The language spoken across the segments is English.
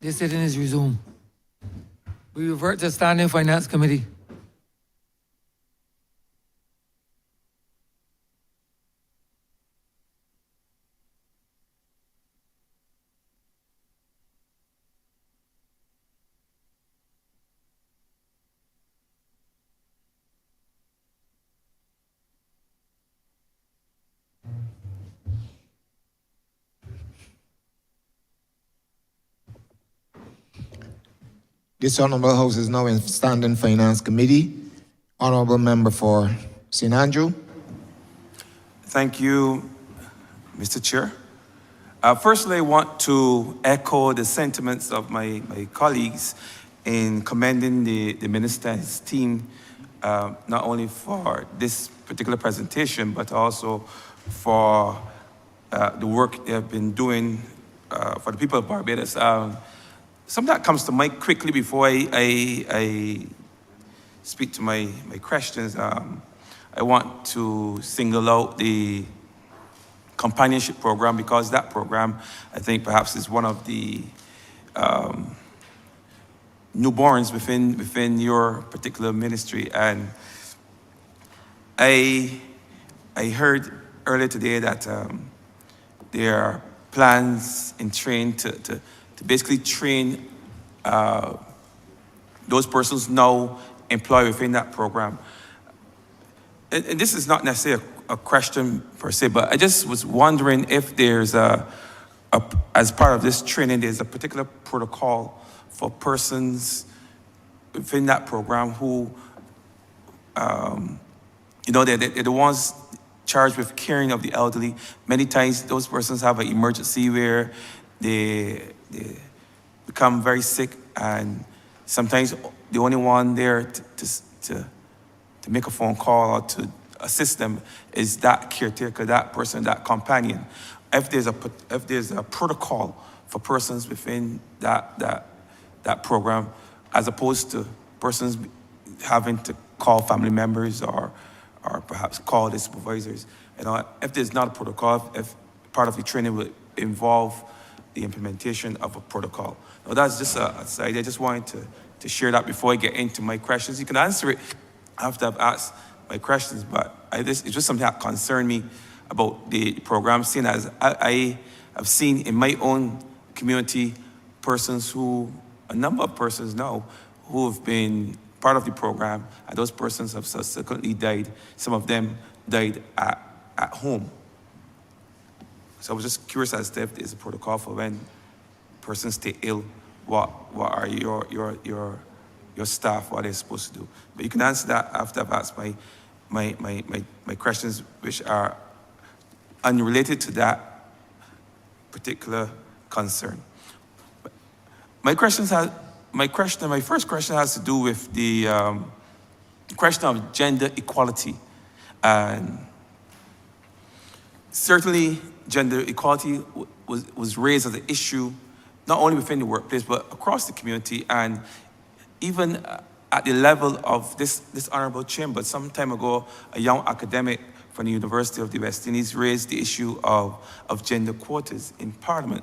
This sitting is resumed. We revert to Standing Finance Committee. This Honorable House is now in Standing Finance Committee. Honorable Member for St. Andrew. Thank you, Mr. Chair. Firstly, I want to echo the sentiments of my colleagues in commending the Minister and his team, not only for this particular presentation, but also for the work they have been doing for the people of Barbados. Something that comes to mind quickly before I speak to my questions, I want to single out the companionship program, because that program, I think, perhaps is one of the newborns within your particular ministry. And I heard earlier today that there are plans in train to basically train those persons now employed within that program. And this is not necessarily a question per se, but I just was wondering if there's as part of this training, there's a particular protocol for persons within that program who, they're the ones charged with caring of the elderly. Many times those persons have an emergency where they become very sick, and sometimes the only one there to make a phone call or to assist them is that caretaker, that person, that companion. If there's a protocol for persons within that program, as opposed to persons having to call family members or perhaps call the supervisors, if there's not a protocol, if part of the training will involve the implementation of a protocol. Now, that's just a side. I just wanted to share that before I get into my questions. You can answer it after I've asked my questions, but it's just something that concerned me about the program, seeing as I have seen in my own community a number of persons now who have been part of the program, and those persons have subsequently died. Some of them died at home. So I was just curious as to if there's a protocol for when persons stay ill, what are your staff, what they're supposed to do. But you can answer that after I've asked my questions, which are unrelated to that particular concern. My first question has to do with the question of gender equality. And certainly, gender equality was raised as an issue, not only within the workplace, but across the community, and even at the level of this honorable chamber. Some time ago, a young academic from the University of the West Indies raised the issue of gender quotas in Parliament,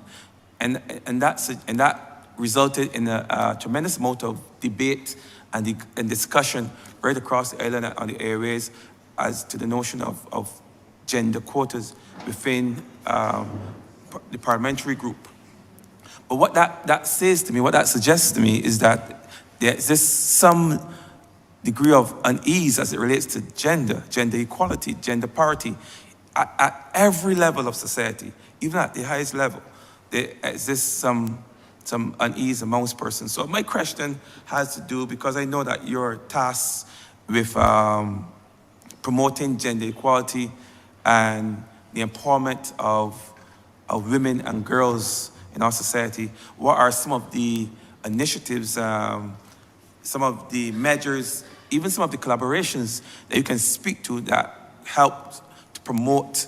and that resulted in a tremendous amount of debate and discussion right across the island and on the airways as to the notion of gender quotas within the parliamentary group. But what that says to me, what that suggests to me, is that there exists some degree of unease as it relates to gender equality, gender parity, at every level of society, even at the highest level. There exists some unease amongst persons. So my question has to do, because I know that you're tasked with promoting gender equality and the empowerment of women and girls in our society. What are some of the initiatives, some of the measures, even some of the collaborations that you can speak to that help to promote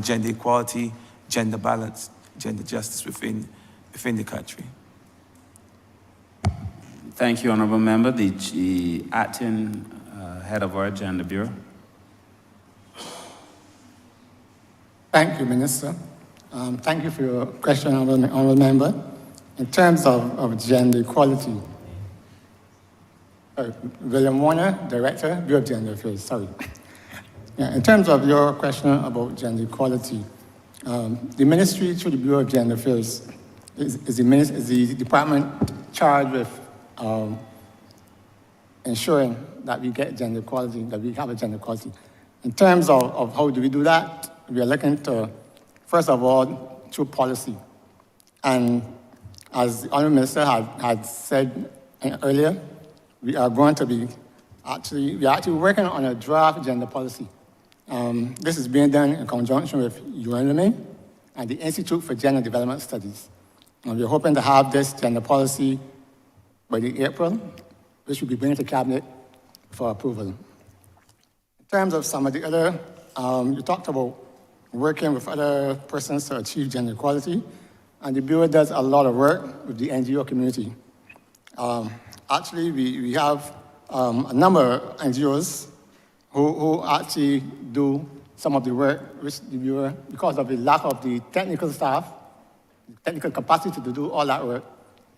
gender equality, gender balance, gender justice within the country? Thank you, Honourable Member. The acting head of our Gender Bureau. Thank you, Minister. Thank you for your question, Honourable Member. In terms of gender equality, William Warner, Director, Bureau of Gender Affairs, sorry. Yeah, in terms of your question about gender equality, the ministry through the Bureau of Gender Affairs is the department charged with ensuring that we get gender equality, that we have a gender equality. In terms of how do we do that, we are looking to, first of all, through policy. And as the Honourable Minister had said earlier, we are going to be actually working on a draft gender policy. This is being done in conjunction with UN Women and the Institute for Gender Development Studies. And we're hoping to have this gender policy by the April, which will be bringing to Cabinet for approval. In terms of some of the other, you talked about working with other persons to achieve gender equality, and the Bureau does a lot of work with the NGO community. Actually, we have a number of NGOs who actually do some of the work which the Bureau, because of the lack of the technical staff, the technical capacity to do all that work,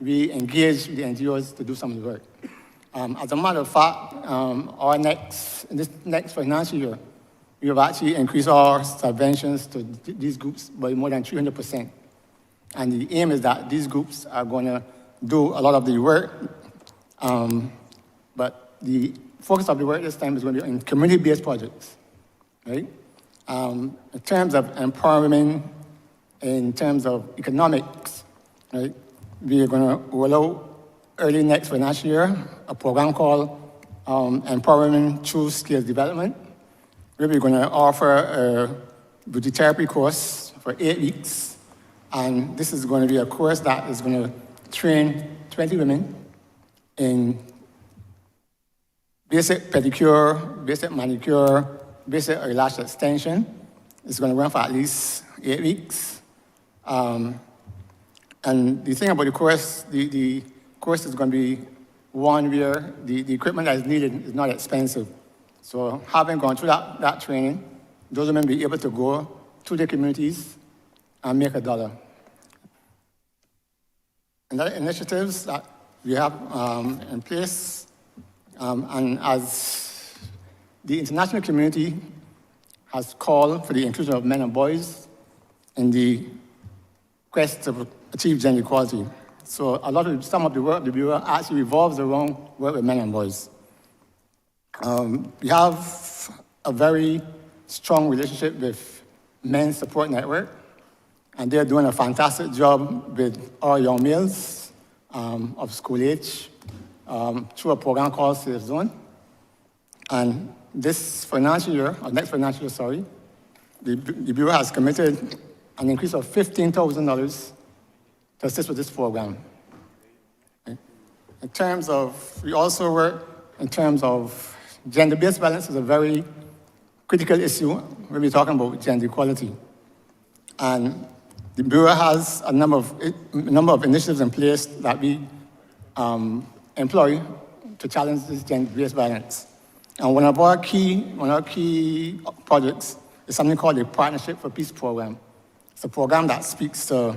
we engage the NGOs to do some of the work. As a matter of fact, in this next financial year, we have actually increased our subventions to these groups by more than 300%. And the aim is that these groups are going to do a lot of the work, but the focus of the work this time is going to be in community-based projects, right? In terms of empowerment, in terms of economics, right? We are going to roll out early next financial year a program called Empowerment Through Skills Development, where we're going to offer a beauty therapy course for 8 weeks. And this is going to be a course that is going to train 20 women in basic pedicure, basic manicure, basic eyelash extension. It's going to run for at least 8 weeks. And the thing about the course is going to be one where the equipment that is needed is not expensive. So having gone through that training, those women will be able to go to their communities and make $1. And other initiatives that we have in place, and as the international community has called for the inclusion of men and boys in the quest to achieve gender equality. So some of the work of the Bureau actually revolves around work with men and boys. We have a very strong relationship with Men's Support Network, and they're doing a fantastic job with our young males of school age through a program called Safe Zone. And this financial year, or next financial year, sorry, the Bureau has committed an increase of $15,000 to assist with this program. Okay. In terms of, we also work in terms of gender-based violence is a very critical issue when we're talking about gender equality. And the Bureau has a number of initiatives in place that we employ to challenge this gender-based violence. And one of our key projects is something called the Partnership for Peace program. It's a program that speaks to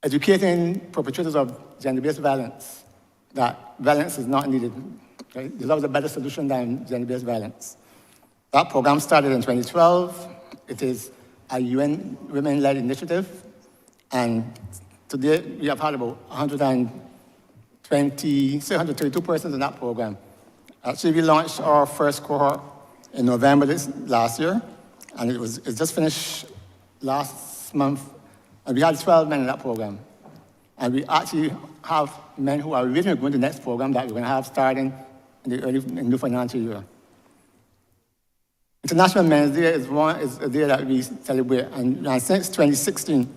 educating perpetrators of gender-based violence that violence is not needed. Right? There's always a better solution than gender-based violence. That program started in 2012. It is a UN women-led initiative, and today we have had about 132 persons in that program. Actually, we launched our first cohort in November last year, and it just finished last month, and we had 12 men in that program. And we actually have men who are waiting to go into the next program that we're going to have starting in the new financial year. International Men's Day is a day that we celebrate, and since 2016,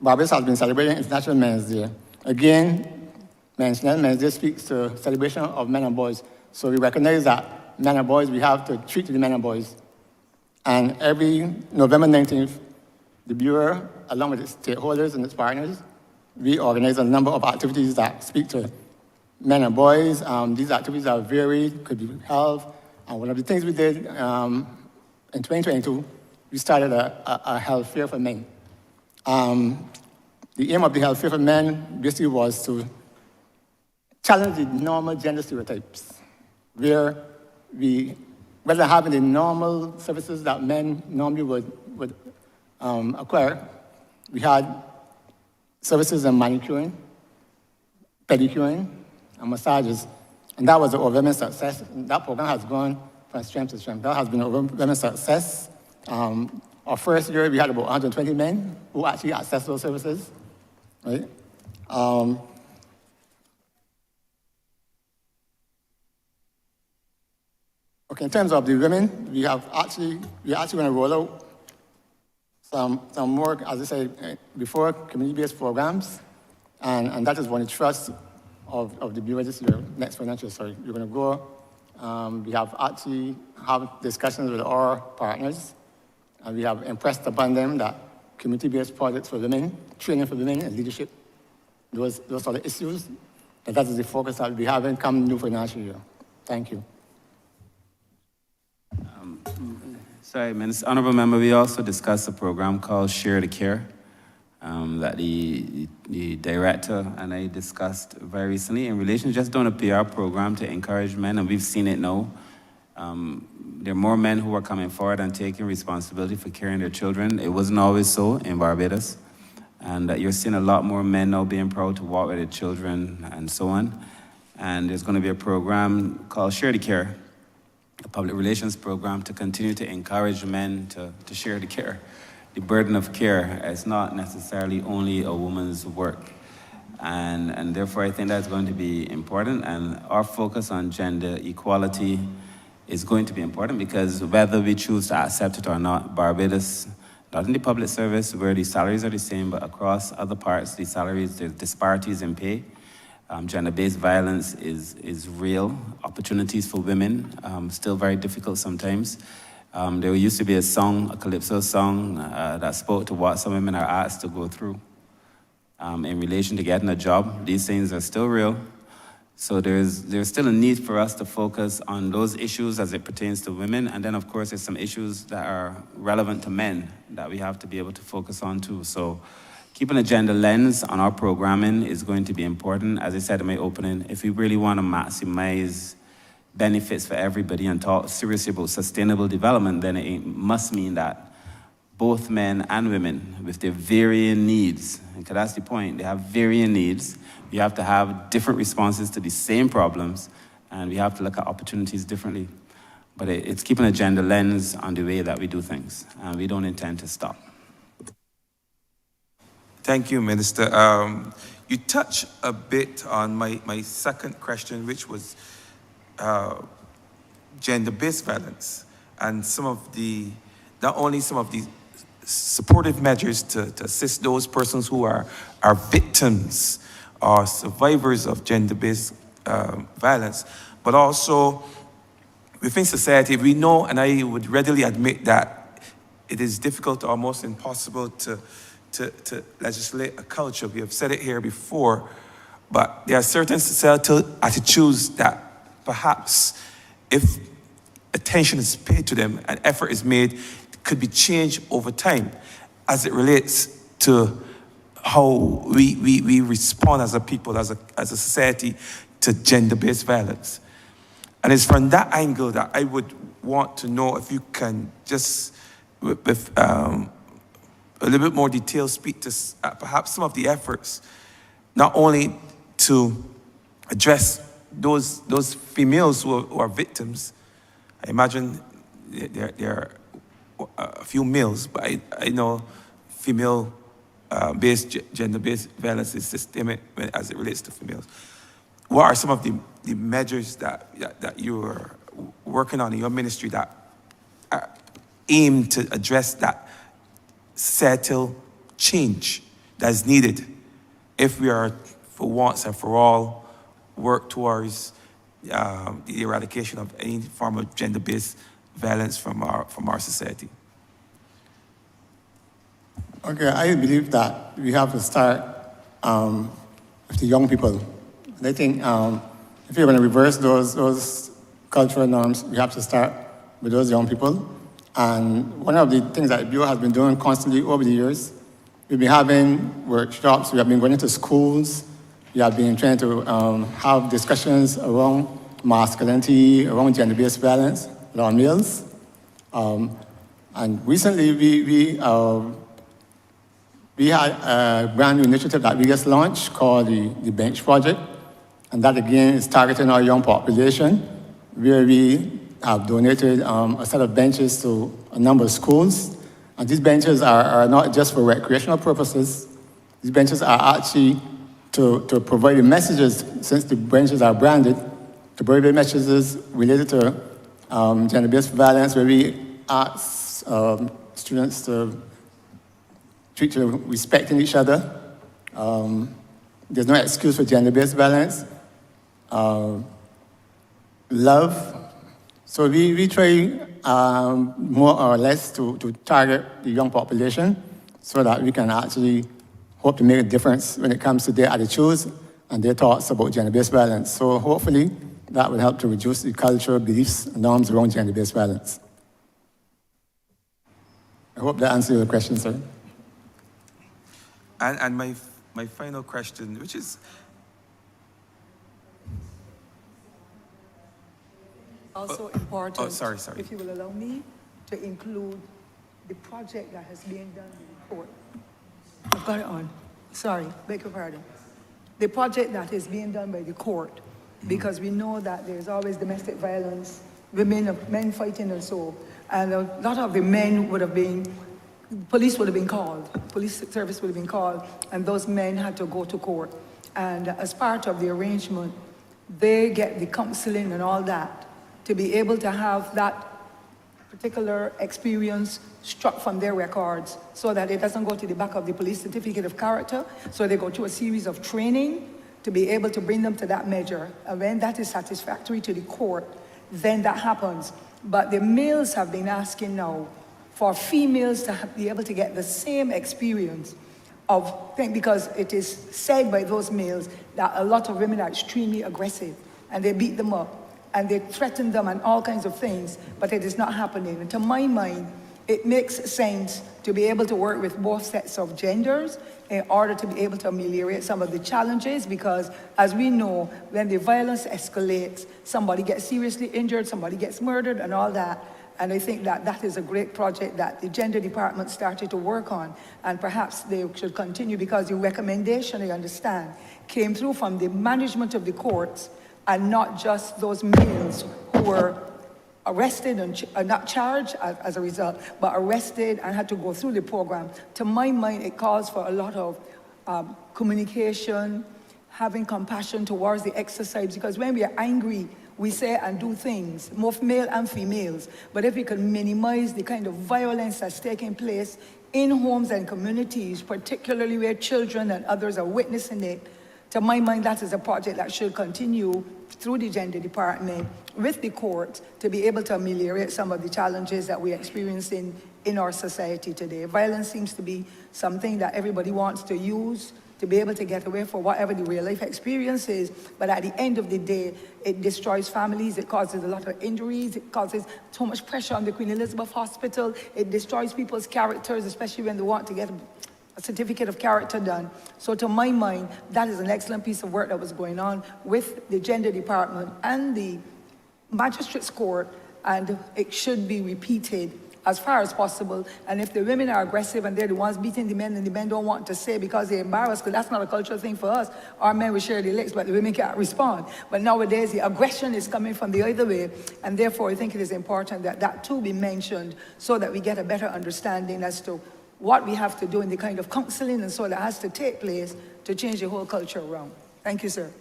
Barbados has been celebrating International Men's Day. Again, International Men's Day speaks to celebration of men and boys. So we recognize that men and boys, we have to treat the men and boys. And every November 19th, the Bureau, along with its stakeholders and its partners, we organize a number of activities that speak to men and boys. These activities are varied, could be health. And one of the things we did in 2022, we started a health fair for men. The the aim of the Health Fair for Men basically was to challenge the normal gender stereotypes, where rather than having the normal services that men normally would acquire, we had services in manicuring, pedicuring, and massages. And that was our women's success. That program has gone from strength to strength. That has been our women's success. Our first year, we had about 120 men who actually accessed those services, right? Okay, in terms of the women, we're actually going to roll out some more, as I said before, community-based programs, and that is one of the trusts of the Bureau this year, next financial year. We're going to go. We have actually had discussions with our partners, and we have impressed upon them that community-based projects for women, training for women and leadership, those are the issues, and that is the focus that we'll be having come new financial year. Thank you. Sorry, Minister, Honorable Member, we also discussed a program called Share the Care that the director and I discussed very recently in relation to just doing a PR program to encourage men, and we've seen it now. There are more men who are coming forward and taking responsibility for caring their children. It wasn't always so in Barbados. And you're seeing a lot more men now being proud to walk with their children and so on. And there's going to be a program called Share the Care, a public relations program to continue to encourage men to share the care. The burden of care is not necessarily only a woman's work. And therefore, I think that's going to be important. And our focus on gender equality is going to be important because whether we choose to accept it or not, Barbados, not in the public service where the salaries are the same, but across other parts, the salaries, there's disparities in pay. Gender-based violence is real. Opportunities for women, still very difficult sometimes. There used to be a song, a calypso song, that spoke to what some women are asked to go through in relation to getting a job. These things are still real. So there's still a need for us to focus on those issues as it pertains to women. And then, of course, there's some issues that are relevant to men that we have to be able to focus on too. So keeping a gender lens on our programming is going to be important. As I said in my opening, if we really want to maximize benefits for everybody and talk seriously about sustainable development, then it must mean that both men and women with their varying needs, because that's the point, they have varying needs. We have to have different responses to the same problems, and we have to look at opportunities differently. But it's keeping a gender lens on the way that we do things, and we don't intend to stop. Thank you, Minister. You touched a bit on my second question, which was gender-based violence, and not only some of the supportive measures to assist those persons who are victims or survivors of gender-based violence, but also within society, we know, and I would readily admit that it is difficult, almost impossible to legislate a culture. We have said it here before, but there are certain societal attitudes that perhaps if attention is paid to them and effort is made, could be changed over time as it relates to how we respond as a people, as a society, to gender-based violence. And it's from that angle that I would want to know if you can just, with a little bit more detail, speak to perhaps some of the efforts, not only to address those females who are victims. I imagine there are a few males, but I know gender-based violence is systemic as it relates to females. What are some of the measures that you are working on in your ministry that aim to address that societal change that is needed if we are, for once and for all, work towards the eradication of any form of gender-based violence from our society? Okay, I believe that we have to start with the young people. And I think if you're going to reverse those cultural norms, we have to start with those young people. And one of the things that the Bureau has been doing constantly over the years, we've been having workshops, we have been going into schools, we have been trying to have discussions around masculinity, around gender-based violence, around males. And recently, we had a brand new initiative that we just launched called the Bench Project. And that, again, is targeting our young population, where we have donated a set of benches to a number of schools. And these benches are not just for recreational purposes. These benches are actually to provide the messages, since the benches are branded, to provide the messages related to gender-based violence, where we ask students to treat each other respecting each other. There's no excuse for gender-based violence. Love. So we try more or less to target the young population so that we can actually hope to make a difference when it comes to their attitudes and their thoughts about gender-based violence. So hopefully that will help to reduce the cultural beliefs and norms around gender-based violence. I hope that answers your question, sir. And my final question, which is, Also important, sorry. if you will allow me, to include the project that has been done in the court. I've got it on. Sorry, beg your pardon. The project that is being done by the court, because we know that there's always domestic violence, men fighting and so, and a lot of the men would have been, police would have been called, police service would have been called, and those men had to go to court. And as part of the arrangement, they get the counseling and all that to be able to have that particular experience struck from their records so that it doesn't go to the back of the police certificate of character. So they go through a series of training to be able to bring them to that measure. And when that is satisfactory to the court, then that happens. But the males have been asking now for females to be able to get the same experience of thing, because it is said by those males that a lot of women are extremely aggressive and they beat them up and they threaten them and all kinds of things, but it is not happening. And to my mind, it makes sense to be able to work with both sets of genders in order to be able to ameliorate some of the challenges, because as we know, when the violence escalates, somebody gets seriously injured, somebody gets murdered and all that. And I think that that is a great project that the gender department started to work on, and perhaps they should continue, because the recommendation, I understand, came through from the management of the courts and not just those males who were arrested and not charged as a result, but arrested and had to go through the program. To my mind, it calls for a lot of communication, having compassion towards the exercise, because when we are angry, we say and do things, both male and females. But if we can minimize the kind of violence that's taking place in homes and communities, particularly where children and others are witnessing it, to my mind, that is a project that should continue through the gender department with the court to be able to ameliorate some of the challenges that we're experiencing in our society today. Violence seems to be something that everybody wants to use to be able to get away for whatever the real life experience is, but at the end of the day, it destroys families, it causes a lot of injuries, it causes so much pressure on the Queen Elizabeth Hospital, it destroys people's characters, especially when they want to get a certificate of character done. So to my mind, that is an excellent piece of work that was going on with the gender department and the magistrates court, and it should be repeated as far as possible. And if the women are aggressive and they're the ones beating the men and the men don't want to say because they're embarrassed, because that's not a cultural thing for us. Our men will share their legs, but the women can't respond. But nowadays, the aggression is coming from the other way, and therefore I think it is important that that too be mentioned so that we get a better understanding as to what we have to do in the kind of counseling and so that has to take place to change the whole culture around. Thank you, sir.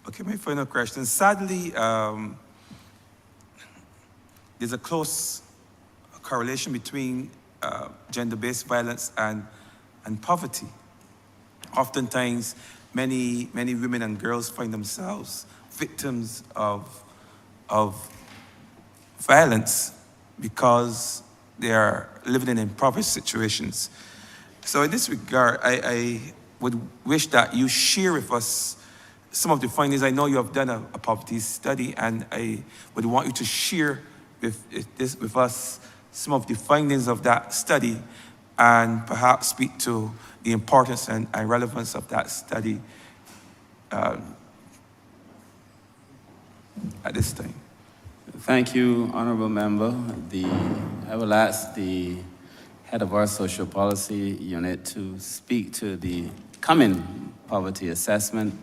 Okay, my final question. Sadly, there's a close correlation between gender-based violence and poverty. Oftentimes, many women and girls find themselves victims of violence because they are living in impoverished situations. So in this regard, I would wish that you share with us some of the findings. I know you have done a poverty study, and I would want you to share with us some of the findings of that study and perhaps speak to the importance and relevance of that study at this time. Thank you, Honorable Member. I will ask the head of our social policy unit to speak to the coming poverty assessment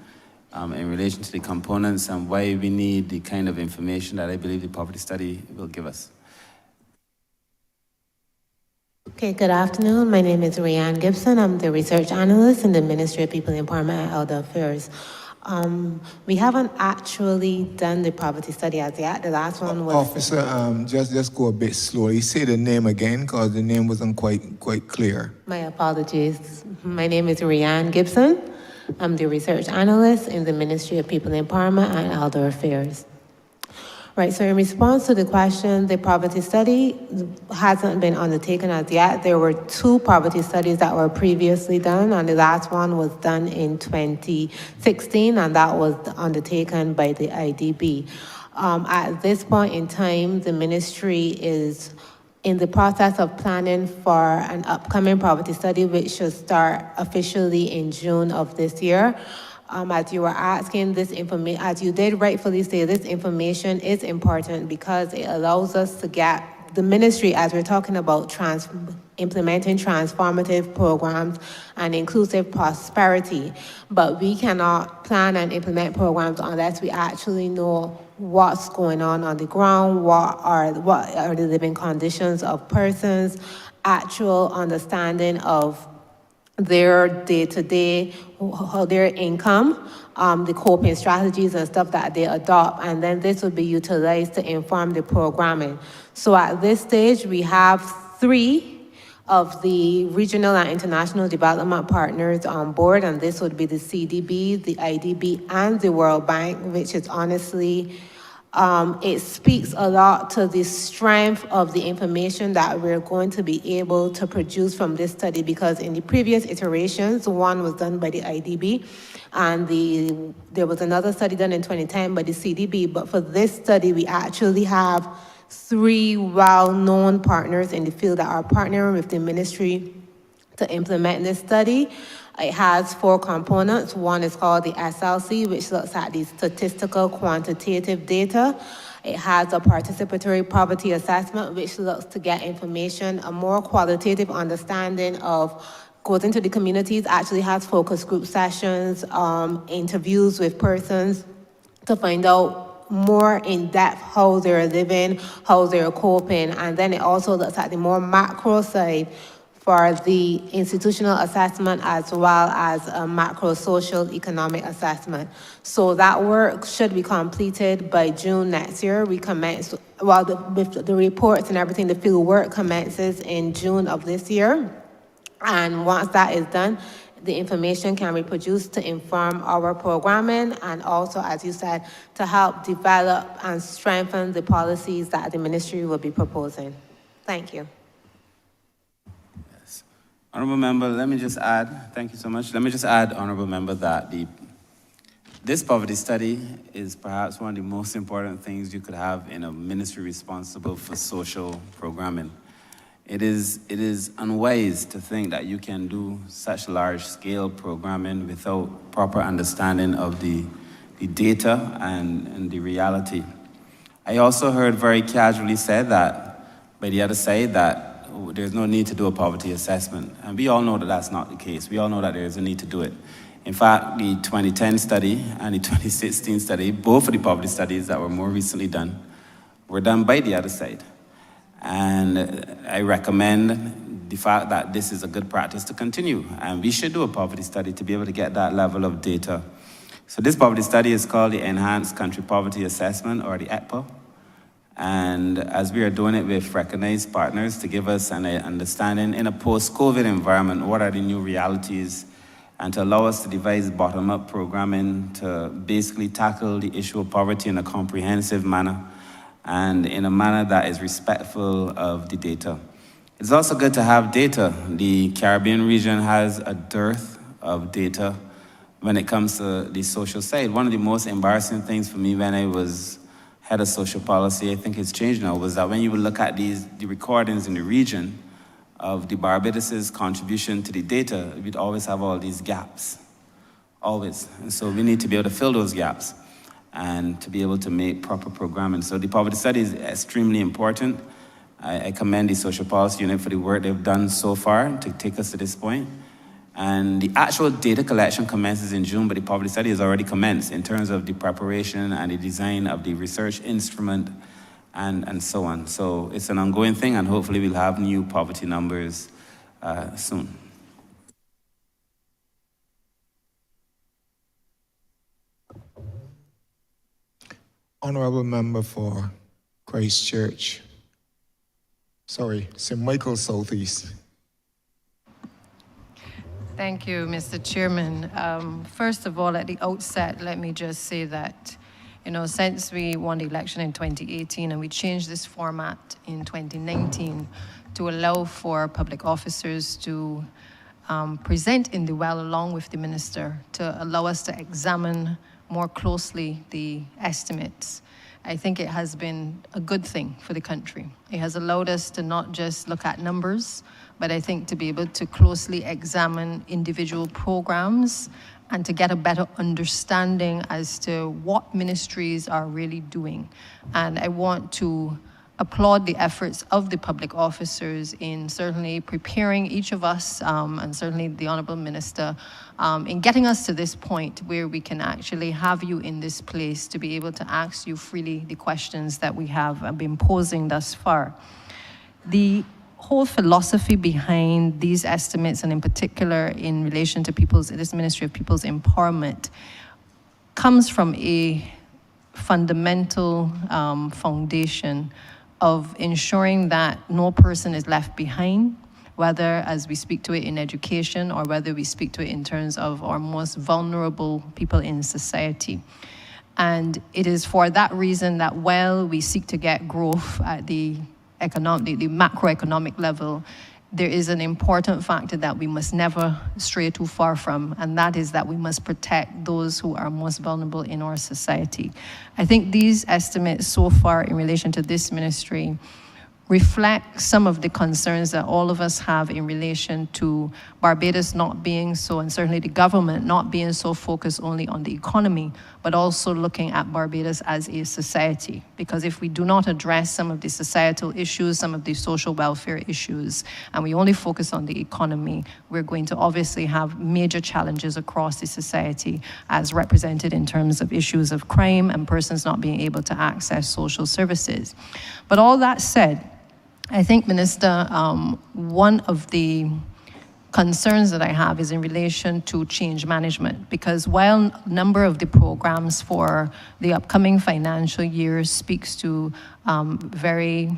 in relation to the components and why we need the kind of information that I believe the poverty study will give us. Okay, good afternoon. My name is Rianne Gibson. I'm the research analyst in the Ministry of People Empowerment and Elder Affairs. We haven't actually done the poverty study as yet. The last one was... Officer, just go a bit slowly. Say the name again, because the name wasn't quite clear. My apologies. My name is Rianne Gibson. I'm the research analyst in the Ministry of People Empowerment and Elder Affairs. Right, so in response to the question, the poverty study hasn't been undertaken as yet. There were 2 poverty studies that were previously done, and the last one was done in 2016, and that was undertaken by the IDB. At this point in time, the ministry is in the process of planning for an upcoming poverty study, which should start officially in June of this year. As you were asking, this information, as you did rightfully say, this information is important because it allows us to get the ministry, as we're talking about implementing transformative programs and inclusive prosperity. But we cannot plan and implement programs unless we actually know what's going on the ground, what are the living conditions of persons, actual understanding of their day-to-day, their income, the coping strategies and stuff that they adopt, and then this would be utilized to inform the programming. So at this stage, we have 3 of the regional and international development partners on board, and this would be the CDB, the IDB, and the World Bank, which is honestly, it speaks a lot to the strength of the information that we're going to be able to produce from this study, because in the previous iterations, one was done by the IDB, and there was another study done in 2010 by the CDB, but for this study, we actually have 3 well-known partners in the field that are partnering with the ministry to implement this study. It has 4 components. One is called the SLC, which looks at the statistical quantitative data. It has a participatory poverty assessment, which looks to get information, a more qualitative understanding of, goes into the communities, actually has focus group sessions, interviews with persons to find out more in depth how they're living, how they're coping. And then it also looks at the more macro side for the institutional assessment as well as a macro social economic assessment. So that work should be completed by June next year. We commence, with the reports and everything, the field work commences in June of this year. And once that is done, the information can be produced to inform our programming and also, as you said, to help develop and strengthen the policies that the ministry will be proposing. Thank you. Honorable Member, let me just add, thank you so much. Let me just add, Honorable Member, that this poverty study is perhaps one of the most important things you could have in a ministry responsible for social programming. It is unwise to think that you can do such large-scale programming without proper understanding of the data and the reality. I also heard very casually said that, by the other side, that there's no need to do a poverty assessment. And we all know that that's not the case. We all know that there is a need to do it. In fact, the 2010 study and the 2016 study, both of the poverty studies that were more recently done, were done by the other side. And I recommend the fact that this is a good practice to continue. And we should do a poverty study to be able to get that level of data. So this poverty study is called the Enhanced Country Poverty Assessment, or the ECPA. And as we are doing it with recognized partners to give us an understanding in a post-COVID environment, what are the new realities, and to allow us to devise bottom-up programming to basically tackle the issue of poverty in a comprehensive manner and in a manner that is respectful of the data. It's also good to have data. The Caribbean region has a dearth of data when it comes to the social side. One of the most embarrassing things for me when I was head of social policy, I think it's changed now, was that when you would look at the recordings in the region of the Barbados's contribution to the data, we'd always have all these gaps, always. And so we need to be able to fill those gaps and to be able to make proper programming. So the poverty study is extremely important. I commend the social policy unit for the work they've done so far to take us to this point. And the actual data collection commences in June, but the poverty study has already commenced in terms of the preparation and the design of the research instrument and so on. So it's an ongoing thing, and hopefully we'll have new poverty numbers soon. Honorable member for Christchurch. Sorry, St. Michael Southeast. Thank you, Mr. Chairman. First of all, at the outset, let me just say that, since we won the election in 2018 and we changed this format in 2019 to allow for public officers to present in the well along with the minister to allow us to examine more closely the estimates, I think it has been a good thing for the country. It has allowed us to not just look at numbers, but I think to be able to closely examine individual programs and to get a better understanding as to what ministries are really doing. And I want to applaud the efforts of the public officers in certainly preparing each of us, and certainly the Honourable Minister, in getting us to this point where we can actually have you in this place to be able to ask you freely the questions that we have been posing thus far. The whole philosophy behind these estimates, and in particular in relation to this Ministry of People's Empowerment, comes from a fundamental foundation of ensuring that no person is left behind, whether as we speak to it in education or whether we speak to it in terms of our most vulnerable people in society. And it is for that reason that while we seek to get growth at the macroeconomic level, there is an important factor that we must never stray too far from, and that is that we must protect those who are most vulnerable in our society. I think these estimates so far in relation to this ministry reflect some of the concerns that all of us have in relation to Barbados not being so, and certainly the government not being so focused only on the economy, but also looking at Barbados as a society. Because if we do not address some of the societal issues, some of the social welfare issues, and we only focus on the economy, we're going to obviously have major challenges across the society as represented in terms of issues of crime and persons not being able to access social services. But all that said, I think, Minister, one of the concerns that I have is in relation to change management, because while a number of the programs for the upcoming financial year speaks to very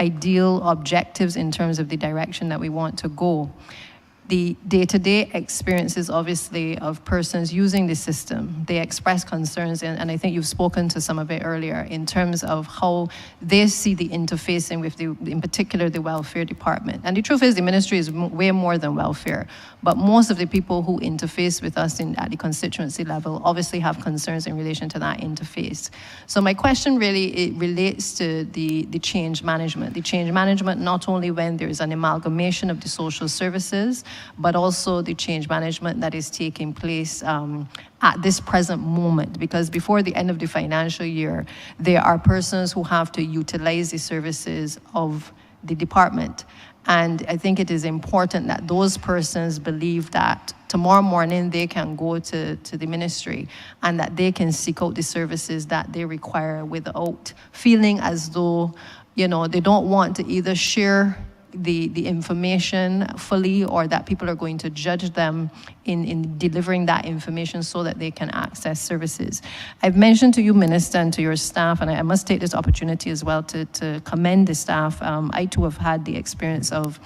ideal objectives in terms of the direction that we want to go, the day-to-day experiences, obviously, of persons using the system, they express concerns, and I think you've spoken to some of it earlier, in terms of how they see the interfacing with, in particular, the welfare department. And the truth is, the ministry is way more than welfare, but most of the people who interface with us at the constituency level obviously have concerns in relation to that interface. So my question really, it relates to the change management. The change management, not only when there is an amalgamation of the social services, but also the change management that is taking place at this present moment, because before the end of the financial year, there are persons who have to utilize the services of the department. And I think it is important that those persons believe that tomorrow morning they can go to the ministry and that they can seek out the services that they require without feeling as though, they don't want to either share the information fully, or that people are going to judge them in delivering that information so that they can access services. I've mentioned to you, Minister, and to your staff, and I must take this opportunity as well to commend the staff. I too have had the experience of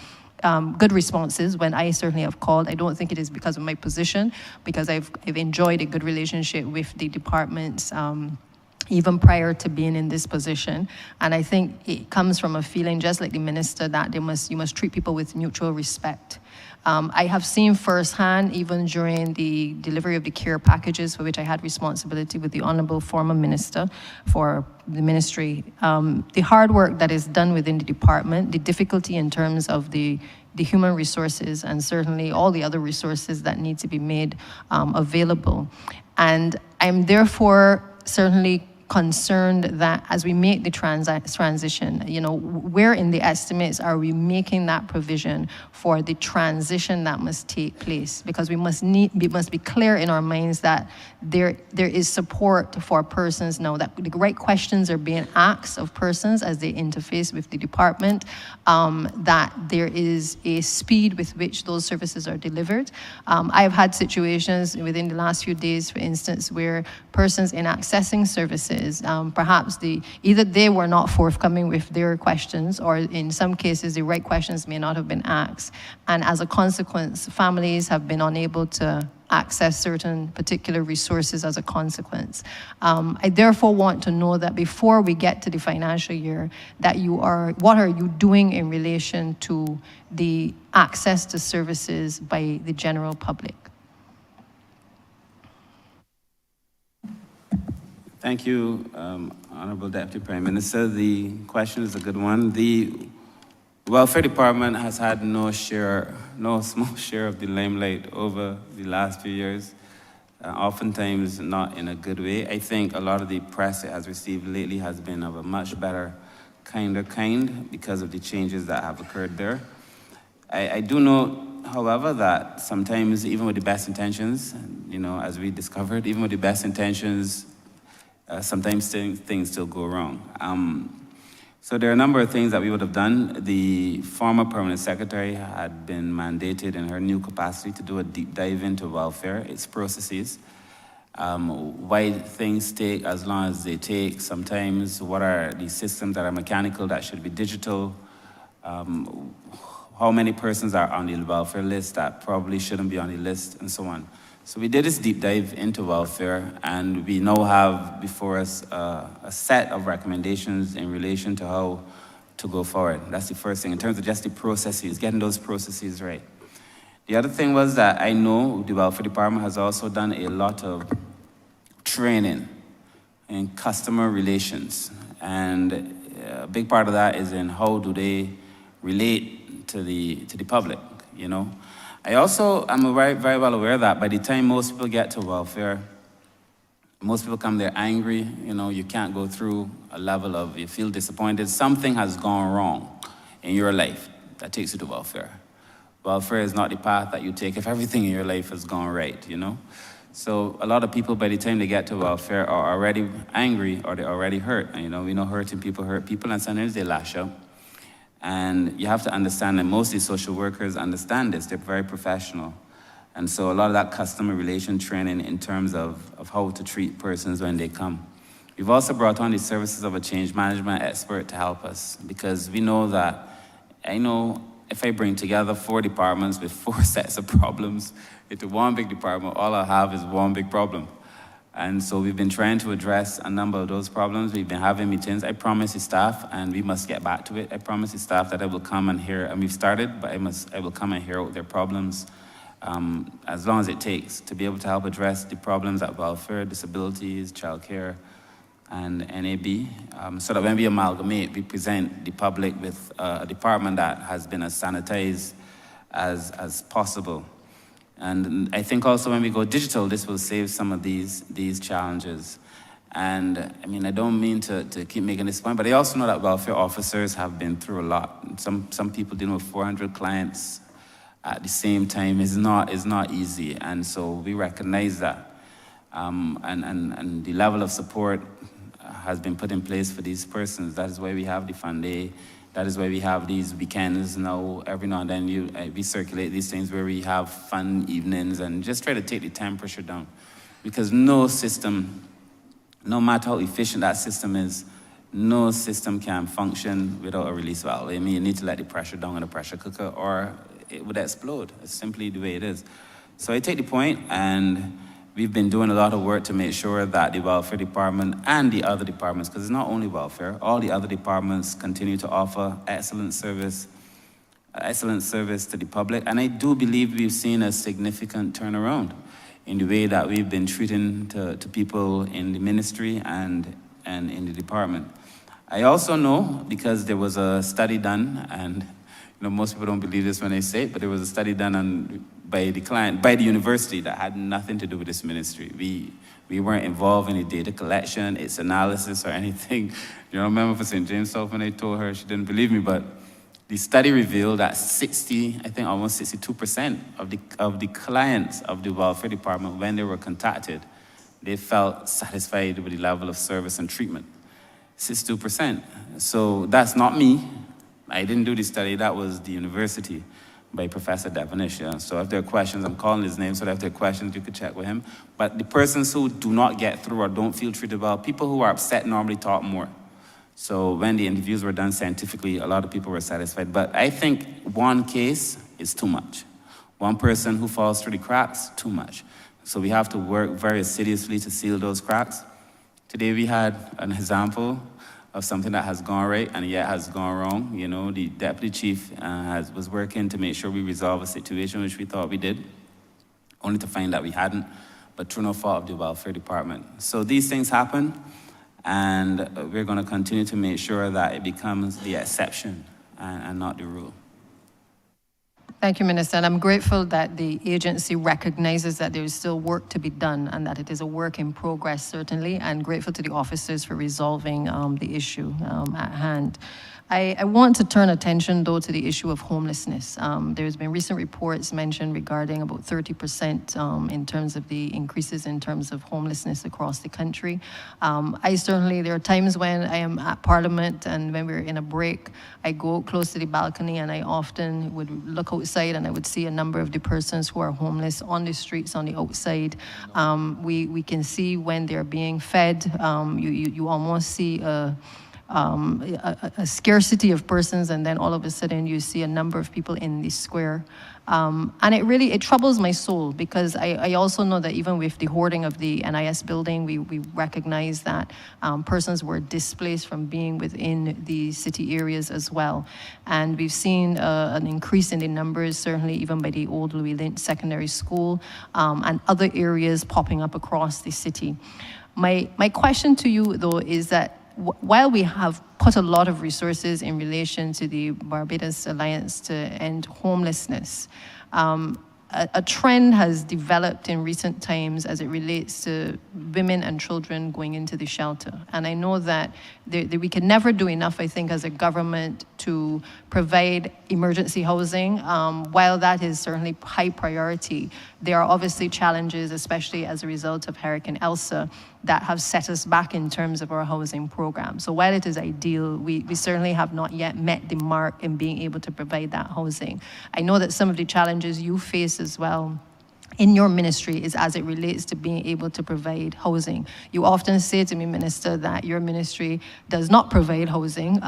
good responses when I certainly have called. I don't think it is because of my position, because I've enjoyed a good relationship with the departments even prior to being in this position. And I think it comes from a feeling, just like the minister, that you must treat people with mutual respect. I have seen firsthand, even during the delivery of the care packages, for which I had responsibility with the Honorable former Minister for the ministry, the hard work that is done within the department, the difficulty in terms of the human resources, and certainly all the other resources that need to be made available. And I'm therefore certainly concerned that as we make the transition, where in the estimates are we making that provision for the transition that must take place? Because we must be clear in our minds that there is support for persons now, that the right questions are being asked of persons as they interface with the department, that there is a speed with which those services are delivered. I have had situations within the last few days, for instance, where persons in accessing services, perhaps either they were not forthcoming with their questions, or in some cases the right questions may not have been asked. And as a consequence, families have been unable to access certain particular resources as a consequence. I therefore want to know that before we get to the financial year, that what are you doing in relation to the access to services by the general public? Thank you, Honorable Deputy Prime Minister. The question is a good one. The Welfare Department has had no small share of the limelight over the last few years, oftentimes not in a good way. I think a lot of the press it has received lately has been of a much better kind because of the changes that have occurred there. I do know, however, that sometimes even with the best intentions, as we discovered, even with the best intentions, sometimes things still go wrong. So there are a number of things that we would have done. The former permanent secretary had been mandated in her new capacity to do a deep dive into welfare, its processes, why things take as long as they take, sometimes what are the systems that are mechanical that should be digital, how many persons are on the welfare list that probably shouldn't be on the list, and so on. So we did this deep dive into welfare, and we now have before us a set of recommendations in relation to how to go forward. That's the first thing, in terms of just the processes, getting those processes right. The other thing was that I know the Welfare Department has also done a lot of training in customer relations, and a big part of that is in how do they relate to the public, I also am very, very well aware that by the time most people get to welfare, most people come there angry, you can't go through a level of, you feel disappointed, something has gone wrong in your life that takes you to welfare. Welfare is not the path that you take if everything in your life has gone right, So a lot of people, by the time they get to welfare, are already angry or they're already hurt. And, we know hurting people hurt people, and sometimes they lash out. And you have to understand that most of these social workers understand this. They're very professional. And so a lot of that customer relation training in terms of how to treat persons when they come. We've also brought on the services of a change management expert to help us, because we know that, if I bring together 4 departments with 4 sets of problems into one big department, all I have is one big problem. And so we've been trying to address a number of those problems. We've been having meetings. I promised the staff, and we must get back to it. I promised the staff that I will come and hear, and we've started, but I will come and hear out their problems as long as it takes to be able to help address the problems at welfare, disabilities, childcare, and NAB, so that when we amalgamate, we present the public with a department that has been as sanitized as possible. And I think also when we go digital, this will save some of these challenges. And I don't mean to keep making this point, but I also know that welfare officers have been through a lot. Some people dealing with 400 clients at the same time is not easy. And so we recognize that. And the level of support has been put in place for these persons. That is why we have the fund day. That is why we have these weekends now. Every now and then we circulate these things where we have fun evenings and just try to take the temperature down. Because no system, no matter how efficient that system is, no system can function without a release valve. You need to let the pressure down in a pressure cooker or it would explode. It's simply the way it is. So I take the point, and we've been doing a lot of work to make sure that the welfare department and the other departments, because it's not only welfare, all the other departments continue to offer excellent service to the public. And I do believe we've seen a significant turnaround in the way that we've been treating to people in the ministry and in the department. I also know, because there was a study done, and most people don't believe this when they say it, but there was a study done by the university that had nothing to do with this ministry. We weren't involved in the data collection, its analysis, or anything. I remember for St. James South when I told her, she didn't believe me, but the study revealed that almost 62% of the clients of the welfare department, when they were contacted, they felt satisfied with the level of service and treatment. 62%. So that's not me. I didn't do the study. That was the university by Professor Devonish. Yeah. So if there are questions, I'm calling his name, so that if there are questions, you could check with him. But the persons who do not get through or don't feel treated well, people who are upset normally talk more. So when the interviews were done scientifically, a lot of people were satisfied. But I think one case is too much. One person who falls through the cracks, too much. So we have to work very seriously to seal those cracks. Today we had an example of something that has gone right and yet has gone wrong. The deputy chief was working to make sure we resolve a situation, which we thought we did, only to find that we hadn't, but through no fault of the welfare department. So these things happen, and we're going to continue to make sure that it becomes the exception and not the rule. Thank you, Minister. And I'm grateful that the agency recognizes that there is still work to be done and that it is a work in progress, certainly, and grateful to the officers for resolving the issue at hand. I want to turn attention, though, to the issue of homelessness. There's been recent reports mentioned regarding about 30% in terms of the increases in terms of homelessness across the country. There are times when I am at Parliament and when we're in a break, I go close to the balcony and I often would look outside and I would see a number of the persons who are homeless on the streets, on the outside. We can see when they're being fed. You almost see a scarcity of persons, and then all of a sudden you see a number of people in the square. And it troubles my soul, because I also know that even with the hoarding of the NIS building, we recognize that persons were displaced from being within the city areas as well. And we've seen an increase in the numbers, certainly even by the old Louis Lynch Secondary School, and other areas popping up across the city. My question to you, though, is that while we have put a lot of resources in relation to the Barbados Alliance to End Homelessness, a trend has developed in recent times as it relates to women and children going into the shelter. And I know that we can never do enough, I think, as a government to provide emergency housing. While that is certainly high priority, there are obviously challenges, especially as a result of Hurricane Elsa, that have set us back in terms of our housing program. So while it is ideal, we certainly have not yet met the mark in being able to provide that housing. I know that some of the challenges you face as well in your ministry is as it relates to being able to provide housing. You often say to me, Minister, that your ministry does not provide housing.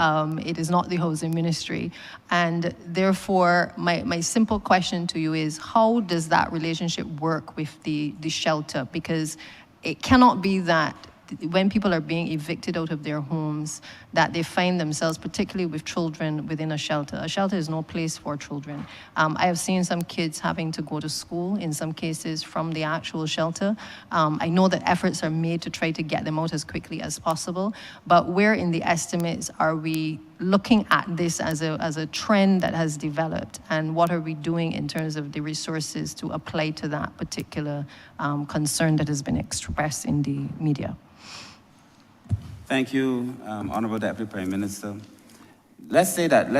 It is not the housing ministry. And therefore, my simple question to you is, how does that relationship work with the shelter? Because it cannot be that when people are being evicted out of their homes, that they find themselves, particularly with children, within a shelter. A shelter is no place for children. I have seen some kids having to go to school, in some cases, from the actual shelter. I know that efforts are made to try to get them out as quickly as possible, but where in the estimates are we looking at this as a trend that has developed, and what are we doing in terms of the resources to apply to that particular concern that has been expressed in the media? Thank you, Honorable Deputy Prime Minister. Let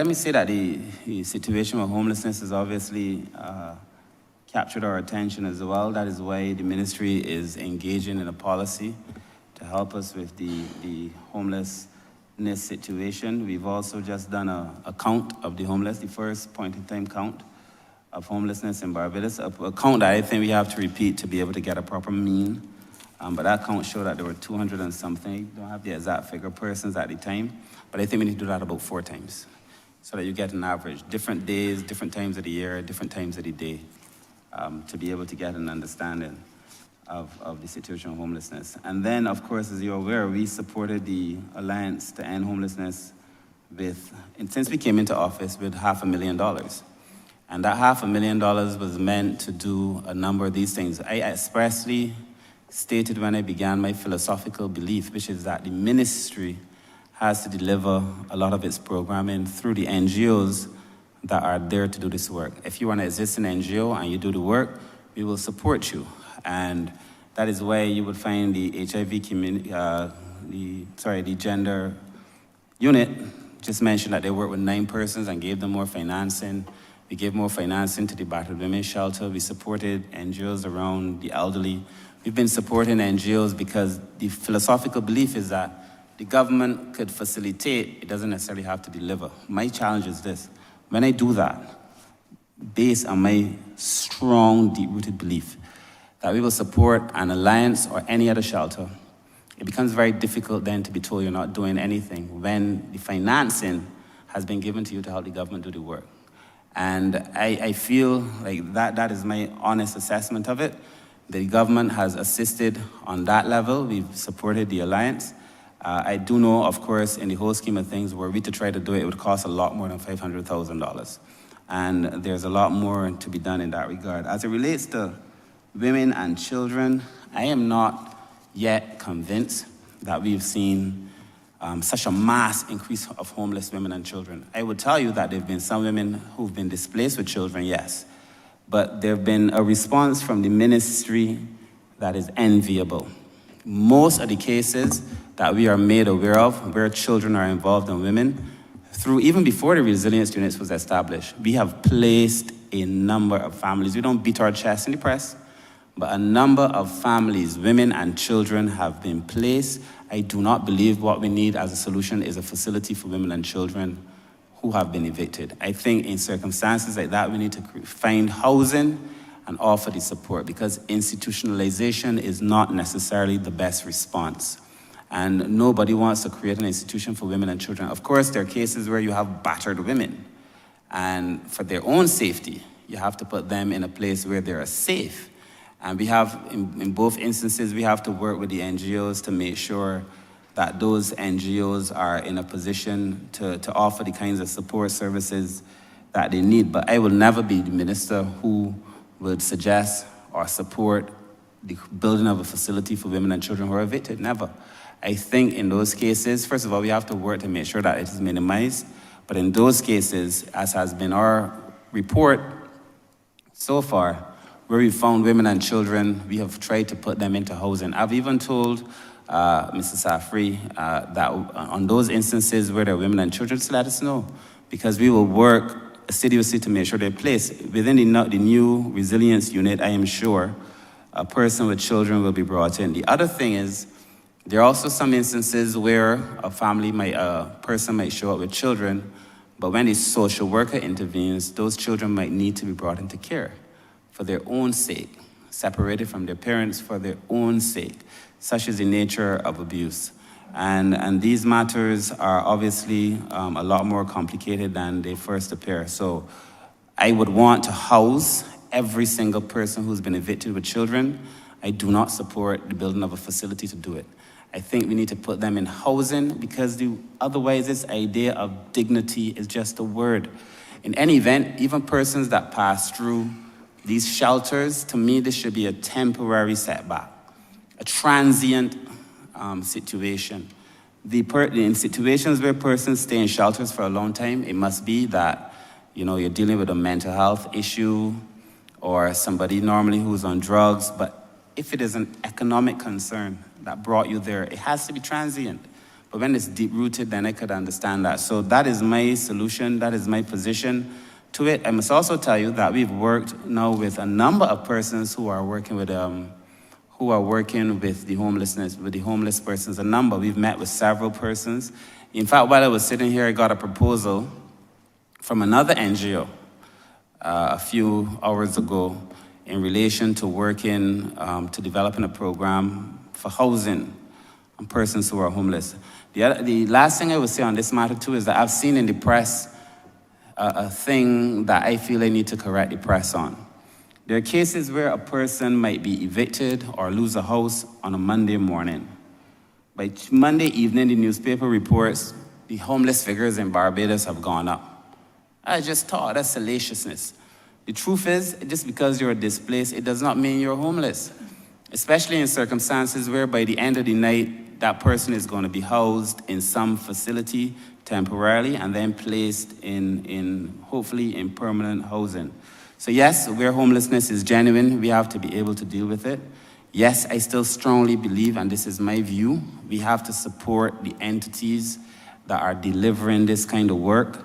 me say that the situation with homelessness has obviously captured our attention as well. That is why the ministry is engaging in a policy to help us with the homelessness situation. We've also just done a count of the homeless, the first point-in-time count of homelessness in Barbados, a count that I think we have to repeat to be able to get a proper mean. But that count showed that there were 200 and something, don't have the exact figure, persons at the time, but I think we need to do that about 4 times, so that you get an average, different days, different times of the year, different times of the day, to be able to get an understanding. of the situation of homelessness. And then, of course, as you're aware, we supported the Alliance to End Homelessness and since we came into office, with $500,000. And that $500,000 was meant to do a number of these things. I expressly stated when I began my philosophical belief, which is that the ministry has to deliver a lot of its programming through the NGOs that are there to do this work. If you want to exist in an NGO and you do the work, we will support you. And that is why you would find the HIV community, the gender unit just mentioned that they work with 9 persons and gave them more financing. We gave more financing to the battered women's shelter. We supported NGOs around the elderly. We've been supporting NGOs because the philosophical belief is that the government could facilitate, it doesn't necessarily have to deliver. My challenge is this: when I do that, based on my strong, deep-rooted belief that we will support an alliance or any other shelter, it becomes very difficult then to be told you're not doing anything when the financing has been given to you to help the government do the work. And I feel like that is my honest assessment of it. The government has assisted on that level. We've supported the alliance. I do know, of course, in the whole scheme of things, were we to try to do it, it would cost a lot more than $500,000. And there's a lot more to be done in that regard. As it relates to women and children, I am not yet convinced that we've seen such a mass increase of homeless women and children. I would tell you that there have been some women who've been displaced with children, yes. But there have been a response from the ministry that is enviable. Most of the cases that we are made aware of where children are involved and women, through even before the resilience units was established, we have placed a number of families. We don't beat our chest in the press, but a number of families, women and children, have been placed. I do not believe what we need as a solution is a facility for women and children who have been evicted. I think in circumstances like that, we need to find housing and offer the support, because institutionalization is not necessarily the best response. And nobody wants to create an institution for women and children. Of course, there are cases where you have battered women, and for their own safety, you have to put them in a place where they are safe. And we have, in both instances, we have to work with the NGOs to make sure that those NGOs are in a position to offer the kinds of support services that they need. But I will never be the minister who would suggest or support the building of a facility for women and children who are evicted, never. I think in those cases, first of all, we have to work to make sure that it is minimized. But in those cases, as has been our report so far, where we found women and children, we have tried to put them into housing. I've even told Mr. Safri that on those instances where there are women and children, just let us know, because we will work assiduously to make sure they're placed. Within the new resilience unit, I am sure a person with children will be brought in. The other thing is, there are also some instances where a person might show up with children, but when the social worker intervenes, those children might need to be brought into care for their own sake, separated from their parents for their own sake. Such is the nature of abuse. And these matters are obviously a lot more complicated than they first appear. So I would want to house every single person who's been evicted with children. I do not support the building of a facility to do it. I think we need to put them in housing, because otherwise this idea of dignity is just a word. In any event, even persons that pass through these shelters, to me, this should be a temporary setback, a transient situation. In situations where persons stay in shelters for a long time, it must be that you're dealing with a mental health issue or somebody normally who's on drugs. But if it is an economic concern that brought you there, it has to be transient. But when it's deep-rooted, then I could understand that. So that is my solution, that is my position to it. I must also tell you that we've worked now with a number of persons who are working with the homeless persons. We've met with several persons. In fact, while I was sitting here, I got a proposal from another NGO a few hours ago in relation to working to developing a program for housing on persons who are homeless. The last thing I would say on this matter too is that I've seen in the press a thing that I feel I need to correct the press on. There are cases where a person might be evicted or lose a house on a Monday morning. By Monday evening, the newspaper reports the homeless figures in Barbados have gone up. I just thought that's salaciousness. The truth is, just because you're displaced, it does not mean you're homeless, especially in circumstances where by the end of the night, that person is going to be housed in some facility temporarily and then placed in hopefully in permanent housing. So yes, where homelessness is genuine, we have to be able to deal with it. Yes, I still strongly believe, and this is my view, we have to support the entities that are delivering this kind of work.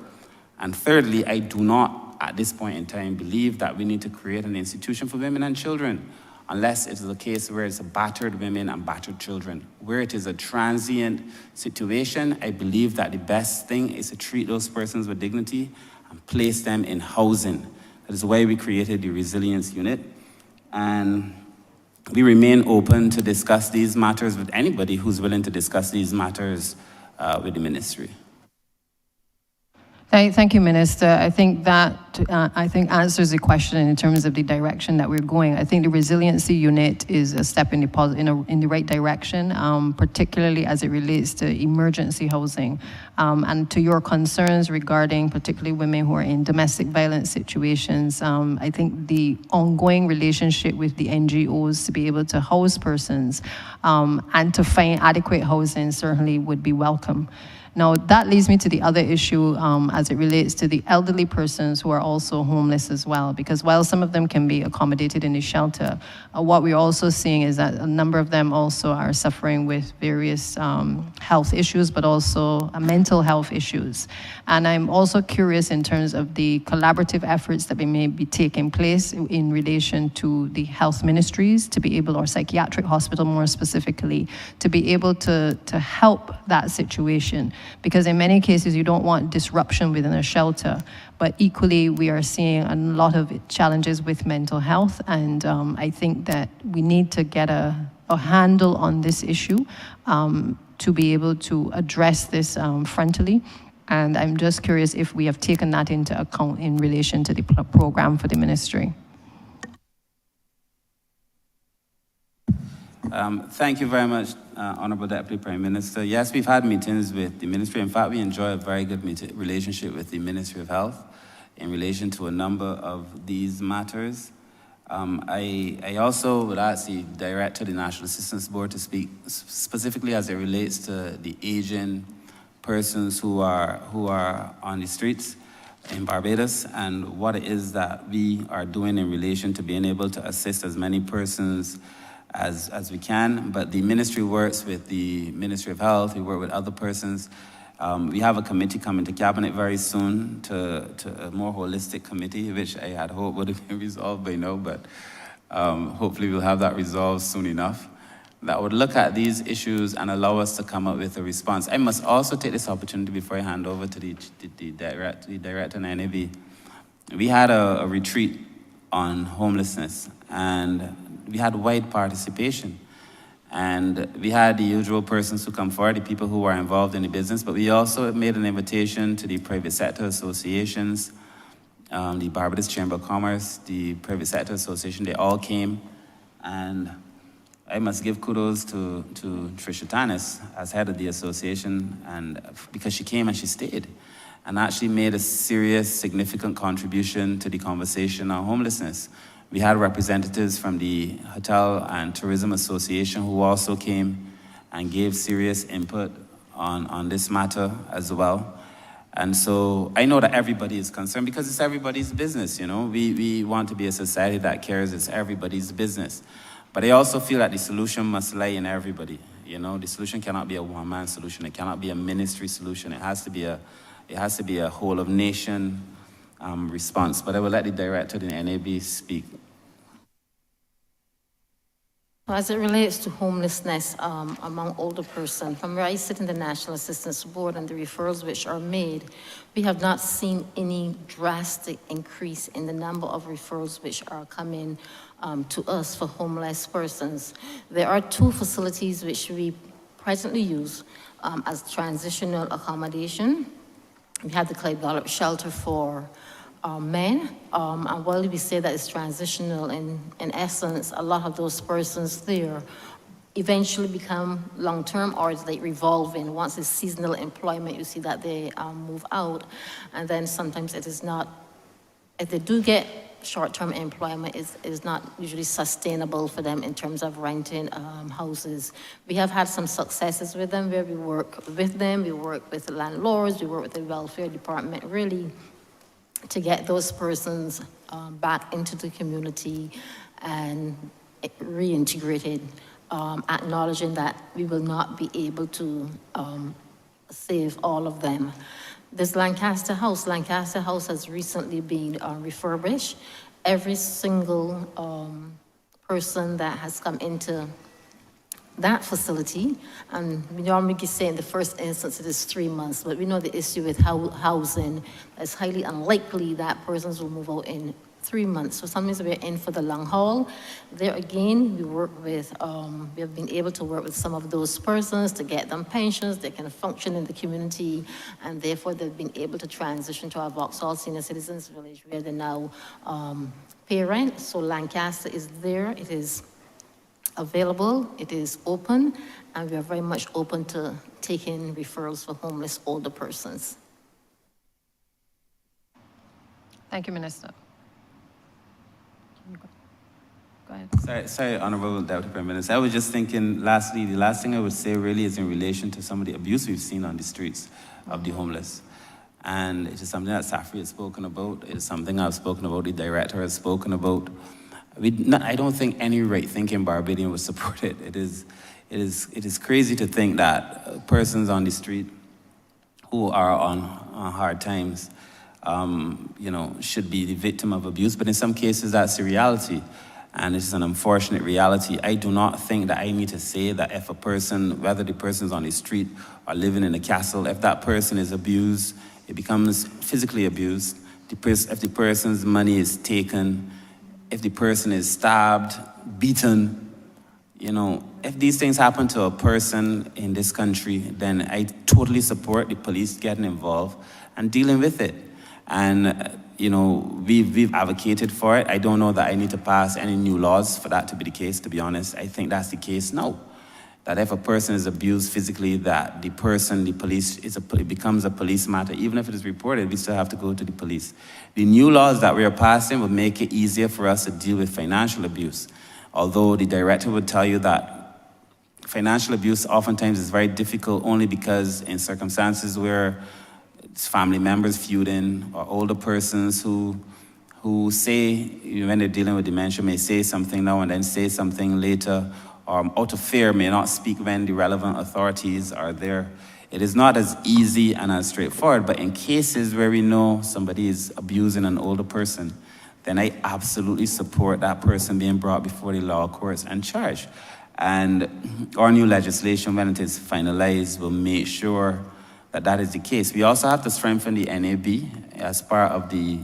And thirdly, I do not, at this point in time, believe that we need to create an institution for women and children, unless it is a case where it's a battered women and battered children. Where it is a transient situation, I believe that the best thing is to treat those persons with dignity and place them in housing. That is why we created the Resilience Unit. And we remain open to discuss these matters with anybody who's willing to discuss these matters with the ministry. Thank you, Minister. I think that answers the question in terms of the direction that we're going. I think the resiliency unit is a step in the right direction, particularly as it relates to emergency housing. And to your concerns regarding particularly women who are in domestic violence situations, I think the ongoing relationship with the NGOs to be able to house persons and to find adequate housing certainly would be welcome. Now, that leads me to the other issue as it relates to the elderly persons who are also homeless as well, because while some of them can be accommodated in the shelter, what we're also seeing is that a number of them also are suffering with various health issues, but also mental health issues. And I'm also curious in terms of the collaborative efforts that may be taking place in relation to the health ministries to be able, or psychiatric hospital more specifically, to be able to help that situation. Because in many cases, you don't want disruption within a shelter, but equally, we are seeing a lot of challenges with mental health, and I think that we need to get a handle on this issue to be able to address this frontally. And I'm just curious if we have taken that into account in relation to the program for the ministry. Thank you very much, Honorable Deputy Prime Minister. Yes, we've had meetings with the ministry. In fact, we enjoy a very good relationship with the Ministry of Health in relation to a number of these matters. I also would ask the Director of the National Assistance Board to speak specifically as it relates to the aging persons who are on the streets in Barbados and what it is that we are doing in relation to being able to assist as many persons as we can. But the ministry works with the Ministry of Health, we work with other persons. We have a committee coming to Cabinet very soon, to a more holistic committee, which I had hoped would have been resolved by now, but hopefully we'll have that resolved soon enough. That would look at these issues and allow us to come up with a response. I must also take this opportunity before I hand over to the director in NAB. We had a retreat on homelessness, and we had wide participation. And we had the usual persons who come forward, the people who are involved in the business, but we also made an invitation to the private sector associations, the Barbados Chamber of Commerce, the Private Sector Association. They all came, and I must give kudos to Tricia Tanis as head of the association, and because she came and she stayed and actually made a serious, significant contribution to the conversation on homelessness. We had representatives from the Hotel and Tourism Association who also came and gave serious input on this matter as well. And so I know that everybody is concerned because it's everybody's business, you know. We want to be a society that cares, it's everybody's business. But I also feel that the solution must lie in everybody, you know. The solution cannot be a one-man solution, it cannot be a ministry solution, it has to be a whole of nation response. But I will let the director of the NAB speak. As it relates to homelessness among older persons, from where I sit in the National Assistance Board and the referrals which are made, we have not seen any drastic increase in the number of referrals which are coming to us for homeless persons. There are 2 facilities which we presently use as transitional accommodation. We have the Clyde Gollop Shelter for men. And while we say that it's transitional, in essence, a lot of those persons there eventually become long-term, or it's like revolving. Once it's seasonal employment, you see that they move out. And then sometimes it is not, if they do get short-term employment, is not usually sustainable for them in terms of renting houses. We have had some successes with them where we work with them, we work with the landlords, we work with the welfare department, really to get those persons back into the community and reintegrated, acknowledging that we will not be able to save all of them. This Lancaster House has recently been refurbished. Every single person that has come into that facility, and we normally say in the first instance it is 3 months, but we know the issue with housing, it's highly unlikely that persons will move out in 3 months. So sometimes we're in for the long haul. There again, we work with, we have been able to work with some of those persons to get them pensions, they can function in the community, and therefore they've been able to transition to our Vauxhall Senior Citizens Village where they now pay rent. So Lancaster is there, it is available, it is open, and we are very much open to taking referrals for homeless older persons. Thank you, Minister. Go ahead. Sorry, Honorable Deputy Prime Minister. I was just thinking, lastly, the last thing I would say really is in relation to some of the abuse we've seen on the streets of the homeless. And it is something that Safri has spoken about. It is something I've spoken about, the director has spoken about. I don't think any right-thinking Barbadian would support it. It is crazy to think that persons on the street who are on hard times, should be the victim of abuse. But in some cases, that's the reality. And it's an unfortunate reality. I do not think that I need to say that if a person, whether the person's on the street or living in a castle, if that person is abused, it becomes physically abused. If the person's money is taken, if the person is stabbed, beaten, if these things happen to a person in this country, then I totally support the police getting involved and dealing with it. And, we've advocated for it. I don't know that I need to pass any new laws for that to be the case, to be honest. I think that's the case now. That if a person is abused physically, that the police, it becomes a police matter. Even if it is reported, we still have to go to the police. The new laws that we are passing will make it easier for us to deal with financial abuse. Although the director would tell you that financial abuse oftentimes is very difficult only because in circumstances where it's family members feuding or older persons who say, when they're dealing with dementia, may say something now and then say something later, or out of fear may not speak when the relevant authorities are there. It is not as easy and as straightforward, but in cases where we know somebody is abusing an older person, then I absolutely support that person being brought before the law courts and charged. And our new legislation, when it is finalized, will make sure that that is the case. We also have to strengthen the NAB as part of the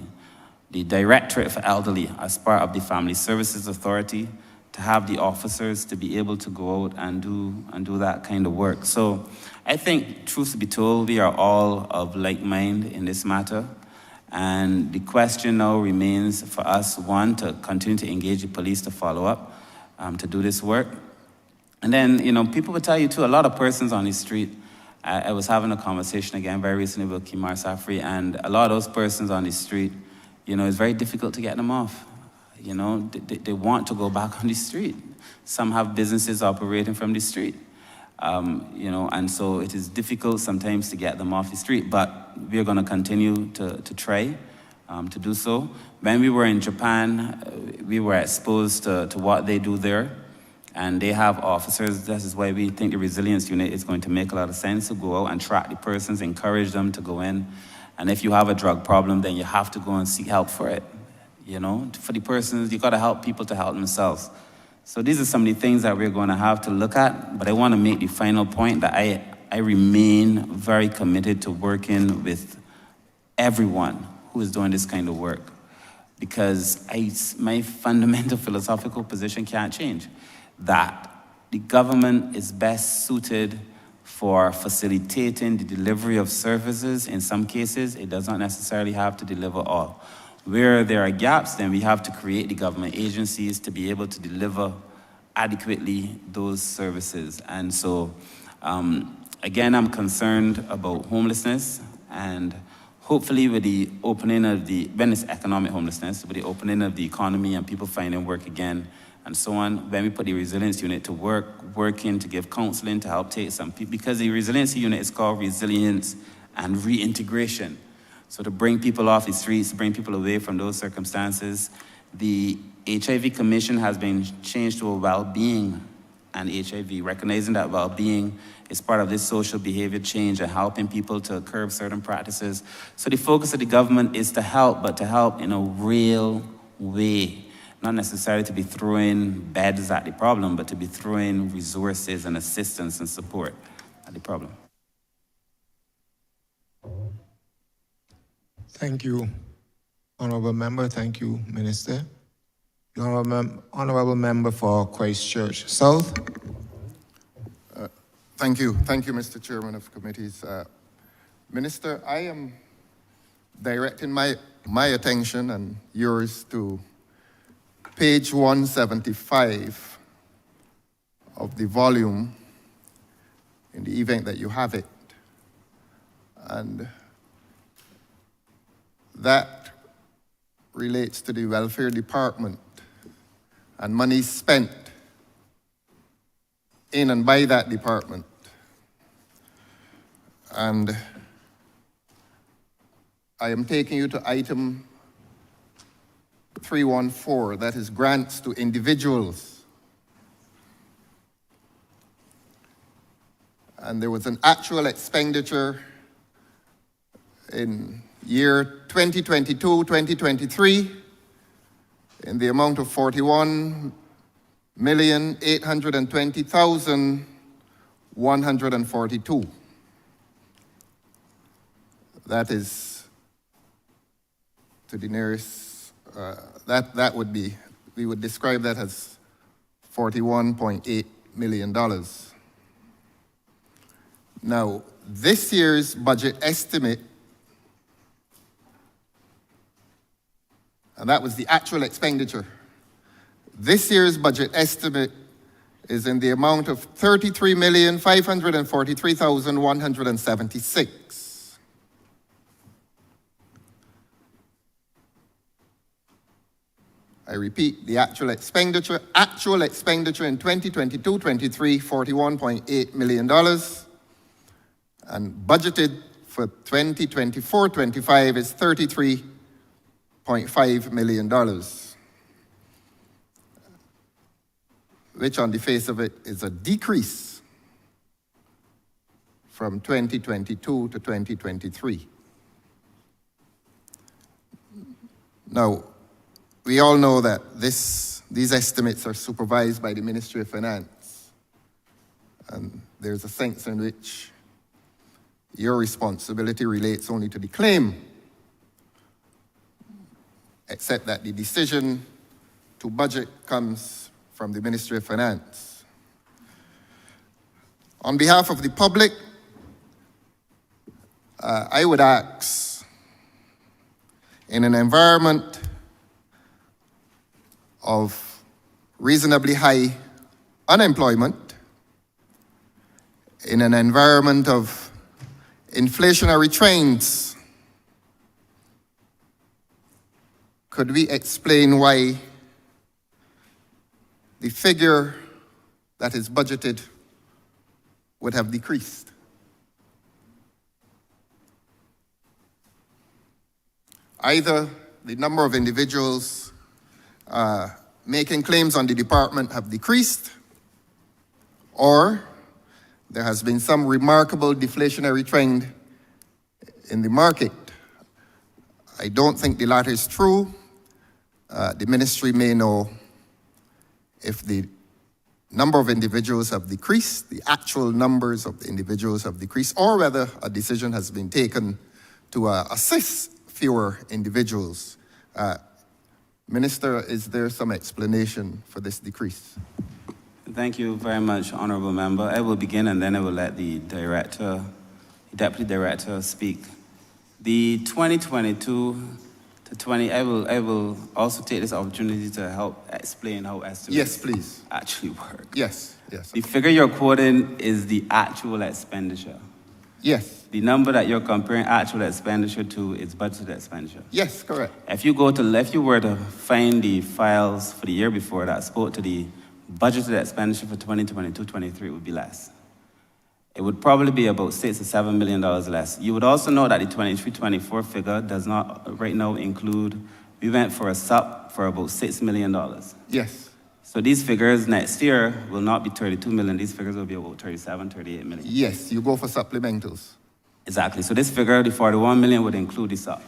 Directorate for Elderly, as part of the Family Services Authority, to have the officers to be able to go out and do that kind of work. So I think, truth to be told, we are all of like mind in this matter. And the question now remains for us, one, to continue to engage the police to follow up, to do this work. And then, people will tell you too, a lot of persons on the street, I was having a conversation again very recently with Kimar Safri, and a lot of those persons on the street, it's very difficult to get them off. They want to go back on the street. Some have businesses operating from the street. And so it is difficult sometimes to get them off the street, but we are going to continue to try to do so. When we were in Japan, we were exposed to what they do there, and they have officers. This is why we think the resilience unit is going to make a lot of sense, to go out and track the persons, encourage them to go in. And if you have a drug problem, then you have to go and seek help for it. For the persons, you got to help people to help themselves. So these are some of the things that we're going to have to look at, but I want to make the final point that I remain very committed to working with everyone who is doing this kind of work, because my fundamental philosophical position can't change, that the government is best suited for facilitating the delivery of services. In some cases, it does not necessarily have to deliver all. Where there are gaps, then we have to create the government agencies to be able to deliver adequately those services. And so, again, I'm concerned about homelessness, and hopefully with the opening of when it's economic homelessness, with the opening of the economy and people finding work again and so on, when we put the resilience unit to working to give counseling, to help take some people, because the resiliency unit is called resilience and reintegration. So to bring people off the streets, to bring people away from those circumstances. The HIV Commission has been changed to a well-being and HIV, recognizing that well-being is part of this social behavior change and helping people to curb certain practices. So the focus of the government is to help, but to help in a real way. Not necessarily to be throwing beds at the problem, but to be throwing resources and assistance and support at the problem. Thank you, Honorable Member. Thank you, Minister. The Honorable Member for Christchurch South. Thank you. Thank you, Mr. Chairman of Committees. Minister, I am directing my attention and yours to page 175 of the volume, in the event that you have it. And that relates to the Welfare Department and money spent in and by that department. And I am taking you to item 314, that is grants to individuals. And there was an actual expenditure in year 2022-2023 in the amount of 41,820,142. That is to the nearest, that would be, we would describe that as $41.8 million. Now, this year's budget estimate, and that was the actual expenditure. This year's budget estimate is in the amount of $33,543,176. I repeat, the actual expenditure in 2022-23, $41.8 million, and budgeted for 2024-25 is $33.5 million, which on the face of it is a decrease from 2022 to 2023. Now, we all know that these estimates are supervised by the Ministry of Finance, and there's a sense in which your responsibility relates only to the claim, except that the decision to budget comes from the Ministry of Finance. On behalf of the public, I would ask, in an environment of reasonably high unemployment, in an environment of inflationary trends, could we explain why the figure that is budgeted would have decreased? Either the number of individuals making claims on the department have decreased, or there has been some remarkable deflationary trend in the market. I don't think the latter is true. The ministry may know if the number of individuals have decreased, the actual numbers of the individuals have decreased, or whether a decision has been taken to assist fewer individuals. Minister, is there some explanation for this decrease? Thank you very much, Honorable Member. I will begin and then I will let the Deputy Director speak. The 2022 to I will also take this opportunity to help explain how estimates Yes, please. actually work. Yes, yes. The figure you're quoting is the actual expenditure. Yes, The number that you're comparing actual expenditure to is budgeted expenditure. yes, correct. If you were to find the files for the year before that spoke to the budgeted expenditure for 2022-23, it would be less. It would probably be about $6 to $7 million less. You would also know that the 23-24 figure does not right now include, we went for a SUP for about $6 million. Yes, So these figures next year will not be 32 million, these figures will be about 37, 38 million. yes, you go for supplementals. Exactly, so this figure, the 41 million would include the SUP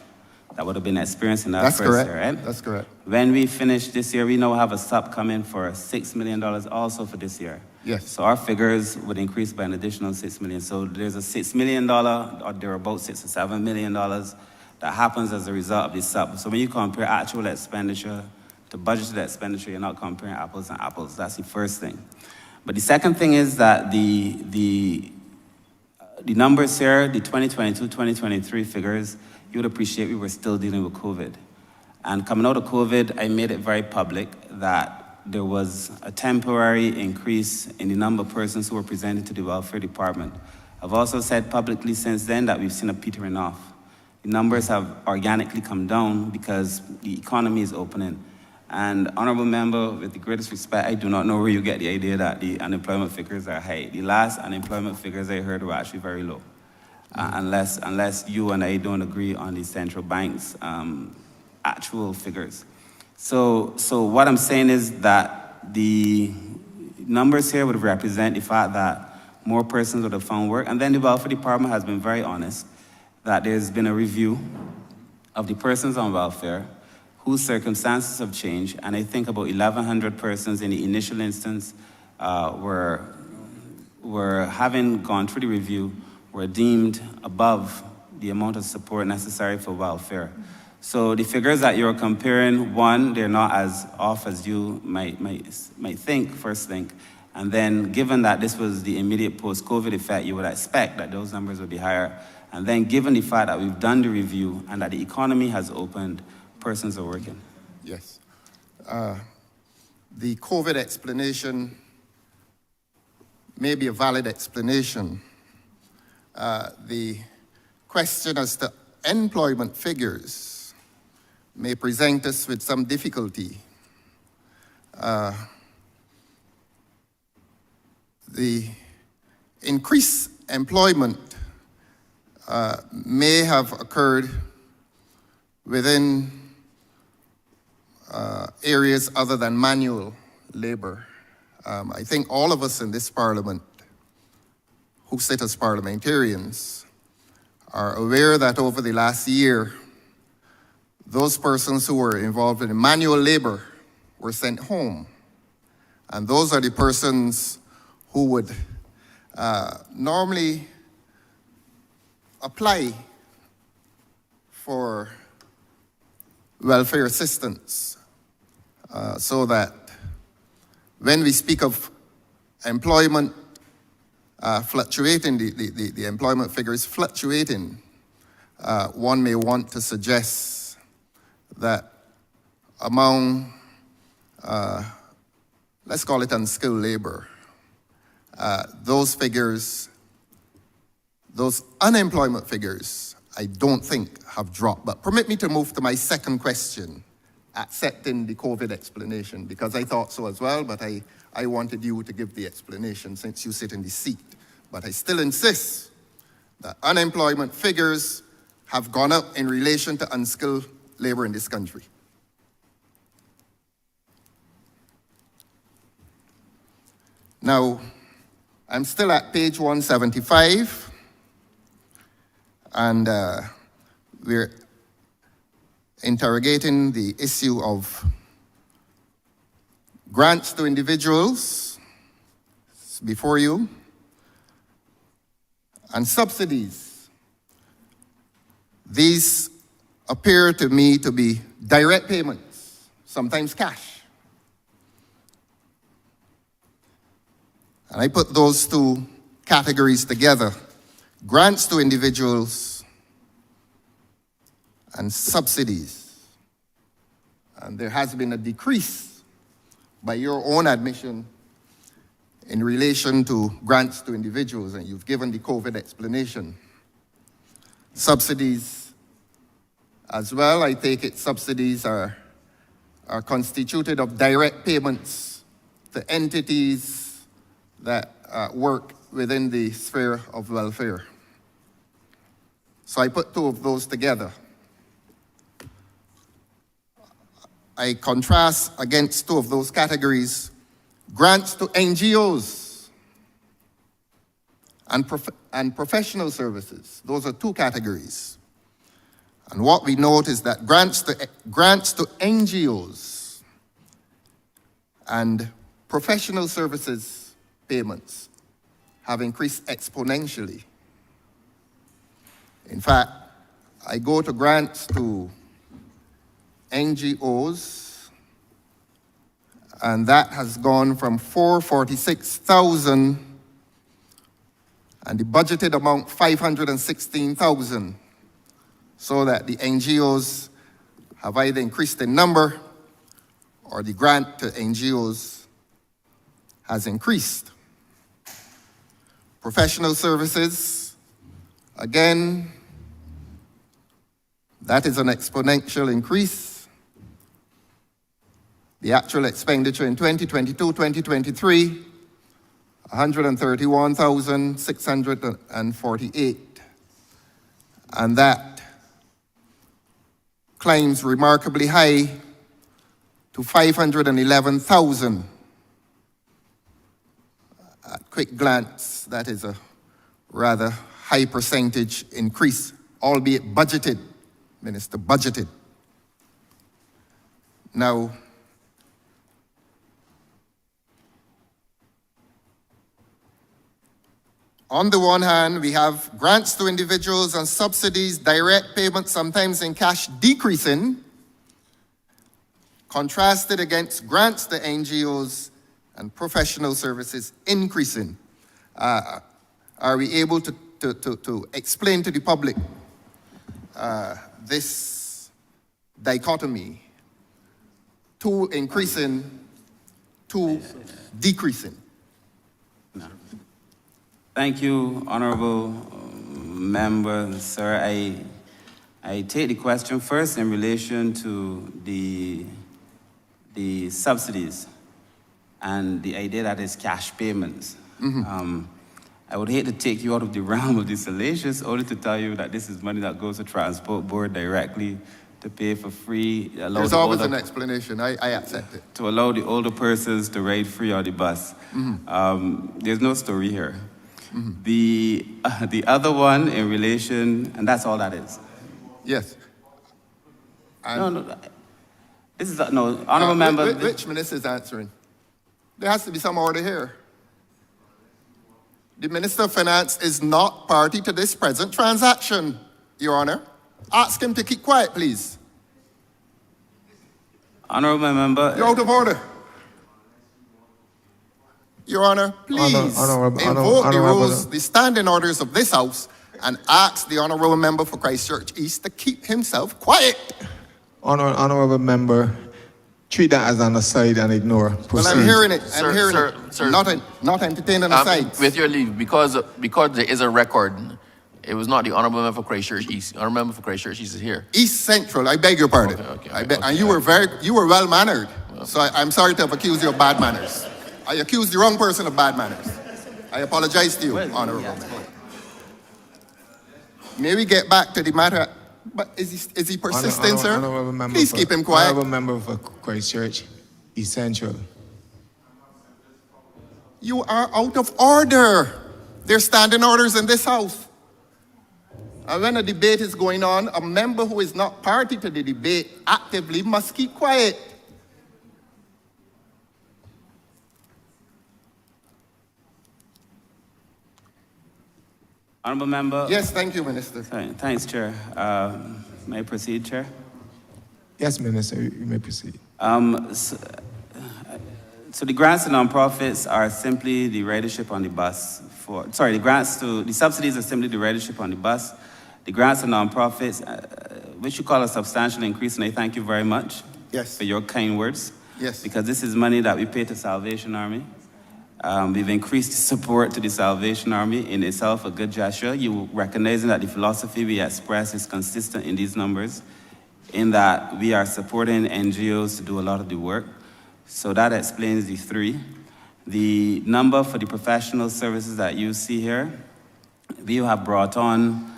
that would have been experienced in that That's first correct. year, right? That's correct. When we finish this year, we now have a SUP coming for $6 million also for this year. Yes. So our figures would increase by an additional $6 million. So there's a $6 million, or there are about $6 to $7 million that happens as a result of this SUP. So when you compare actual expenditure to budgeted expenditure, you're not comparing apples and apples. That's the first thing. But the second thing is that the numbers here, the 2022-2023 figures, you would appreciate we were still dealing with COVID. And coming out of COVID, I made it very public that there was a temporary increase in the number of persons who were presented to the welfare department. I've also said publicly since then that we've seen a petering off. The numbers have organically come down because the economy is opening. And honorable member, with the greatest respect, I do not know where you get the idea that the unemployment figures are high. The last unemployment figures I heard were actually very low. Unless you and I don't agree on the central bank's actual figures. So what I'm saying is that the numbers here would represent the fact that more persons would have found work. And then the welfare department has been very honest that there's been a review of the persons on welfare whose circumstances have changed. And I think about 1,100 persons in the initial instance were having gone through the review, were deemed above the amount of support necessary for welfare. So the figures that you're comparing, one, they're not as off as you might first think. And then given that this was the immediate post-COVID effect, you would expect that those numbers would be higher. And then given the fact that we've done the review and that the economy has opened, persons are working. Yes. The COVID explanation may be a valid explanation. The question as to employment figures may present us with some difficulty. The increased employment may have occurred within areas other than manual labor. I think all of us in this parliament who sit as parliamentarians are aware that over the last year, those persons who were involved in manual labor were sent home. And those are the persons who would normally apply for welfare assistance, so that when we speak of employment fluctuating, the employment figures fluctuating, one may want to suggest that among, let's call it unskilled labor, those figures, those unemployment figures, I don't think have dropped. But permit me to move to my second question, accepting the COVID explanation, because I thought so as well, but I wanted you to give the explanation since you sit in the seat. But I still insist that unemployment figures have gone up in relation to unskilled labor in this country. Now, I'm still at page 175, and we're interrogating the issue of grants to individuals. It's before you, and subsidies. These appear to me to be direct payments, sometimes cash. And I put those two categories together, grants to individuals and subsidies. And there has been a decrease by your own admission in relation to grants to individuals, and you've given the COVID explanation. Subsidies as well, I take it subsidies are constituted of direct payments to entities that work within the sphere of welfare. So I put two of those together. I contrast against two of those categories grants to NGOs and professional services. Those are two categories. And what we note is that grants to NGOs and professional services payments have increased exponentially. In fact, I go to grants to NGOs, and that has gone from 446,000 and the budgeted amount 516,000, so that the NGOs have either increased in number or the grant to NGOs has increased. Professional services, again, that is an exponential increase. The actual expenditure in 2022-2023, 131,648. And that climbs remarkably high to 511,000. At quick glance, that is a rather high percentage increase, albeit budgeted, Minister, budgeted. Now, on the one hand, we have grants to individuals and subsidies, direct payments, sometimes in cash, decreasing, contrasted against grants to NGOs and professional services increasing. Are we able to explain to the public this dichotomy? Two increasing, two decreasing. No. Thank you, honorable member, sir. I take the question first in relation to the subsidies and the idea that it's cash payments. Mm-hmm. I would hate to take you out of the realm of the salacious, only to tell you that this is money that goes to Transport Board directly to pay for free. There's always an explanation. I accept it. To allow the older persons to ride free on the bus. Mm-hmm. There's no story here. Mm-hmm. The other one in relation, and that's all that is. Yes. No. This is no honorable member. Which minister is answering? There has to be some order here. The Minister of Finance is not party to this present transaction, Your Honor. Ask him to keep quiet, please. Honorable member. You're out of order. Your Honor, please invoke the rules, the standing orders of this House, and ask the honorable member for Christchurch East to keep himself quiet. Honorable member, treat that as an aside and ignore. Proceed. Well, I'm hearing it. I'm hearing it. Sir, not entertaining asides. With your leave, because there is a record, it was not the honorable member for Christchurch East. Honorable member for Christchurch East is here. East Central. I beg your pardon. Okay. And you were well mannered. Well, so I'm sorry to have accused you of bad manners. I accused the wrong person of bad manners. I apologize to you, honorable. Yeah. May we get back to the matter? But is he persistent, sir? Please keep him quiet. Honorable member for Christchurch East Central. You are out of order. There's standing orders in this House. And when a debate is going on, a member who is not party to the debate actively must keep quiet. Honorable member. Yes, thank you, Minister. Thanks, Chair. May I proceed, Chair? Yes, Minister, you may proceed. So the grants to nonprofits are simply the ridership on the bus the subsidies are simply the ridership on the bus. The grants to nonprofits, which you call a substantial increase, and I thank you very much Yes. for your kind words. Yes. Because this is money that we pay to Salvation Army. We've increased the support to the Salvation Army, in itself a good gesture. You recognizing that the philosophy we express is consistent in these numbers, in that we are supporting NGOs to do a lot of the work. So that explains the 3. The number for the professional services that you see here, we have brought on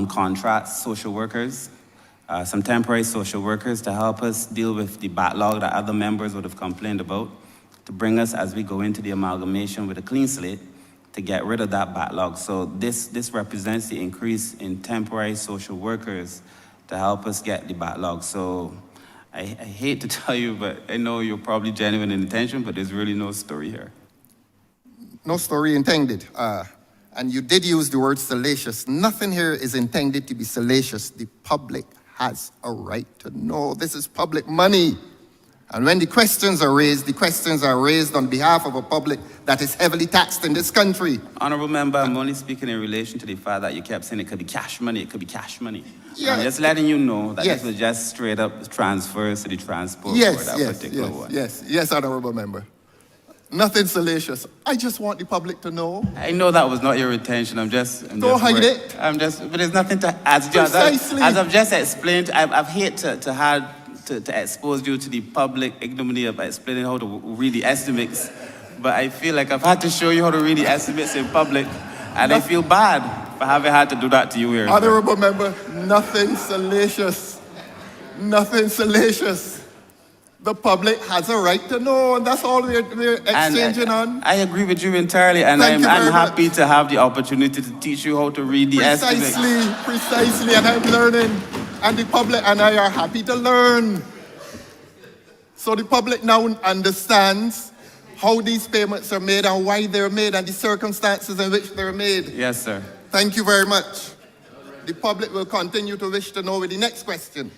contract social workers, some temporary social workers to help us deal with the backlog that other members would have complained about, to bring us as we go into the amalgamation with a clean slate to get rid of that backlog. So this represents the increase in temporary social workers to help us get the backlog. So I hate to tell you, but I know you're probably genuine in intention, but there's really no story here. No story intended. And you did use the word salacious. Nothing here is intended to be salacious. The public has a right to know. This is public money. And when the questions are raised on behalf of a public that is heavily taxed in this country. Honorable member, I'm only speaking in relation to the fact that you kept saying it could be cash money, it could be cash money. Yeah. I'm just letting you know that Yes. this was just straight up transfers to the transport for that particular one. Yes, honorable member. Nothing salacious. I just want the public to know. I know that was not your intention. I'm just Don't hide it. but there's nothing to, as Precisely. I've just explained, I've hate to expose you to the public ignominy of explaining how to read the estimates, but I feel like I've had to show you how to read the estimates in public, and I feel bad for having had to do that to you here. Honorable member, nothing salacious. Nothing salacious. The public has a right to know, and that's all we're exchanging on. I agree with you entirely, and Thank I'm you very happy much. to have the opportunity to teach you how to read the estimates. Precisely, and I'm learning. And the public and I are happy to learn. So the public now understands how these payments are made and why they're made and the circumstances in which they're made. Yes, sir. Thank you very much. The public will continue to wish to know with the next question.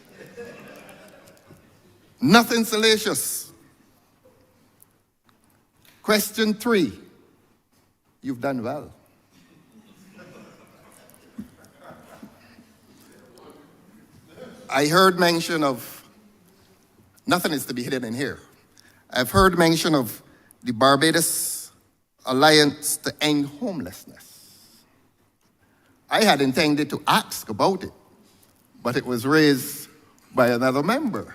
Nothing salacious. Question 3. You've done well. I heard mention of, nothing is to be hidden in here. I've heard mention of the Barbados Alliance to End Homelessness. I had intended to ask about it, but it was raised by another member.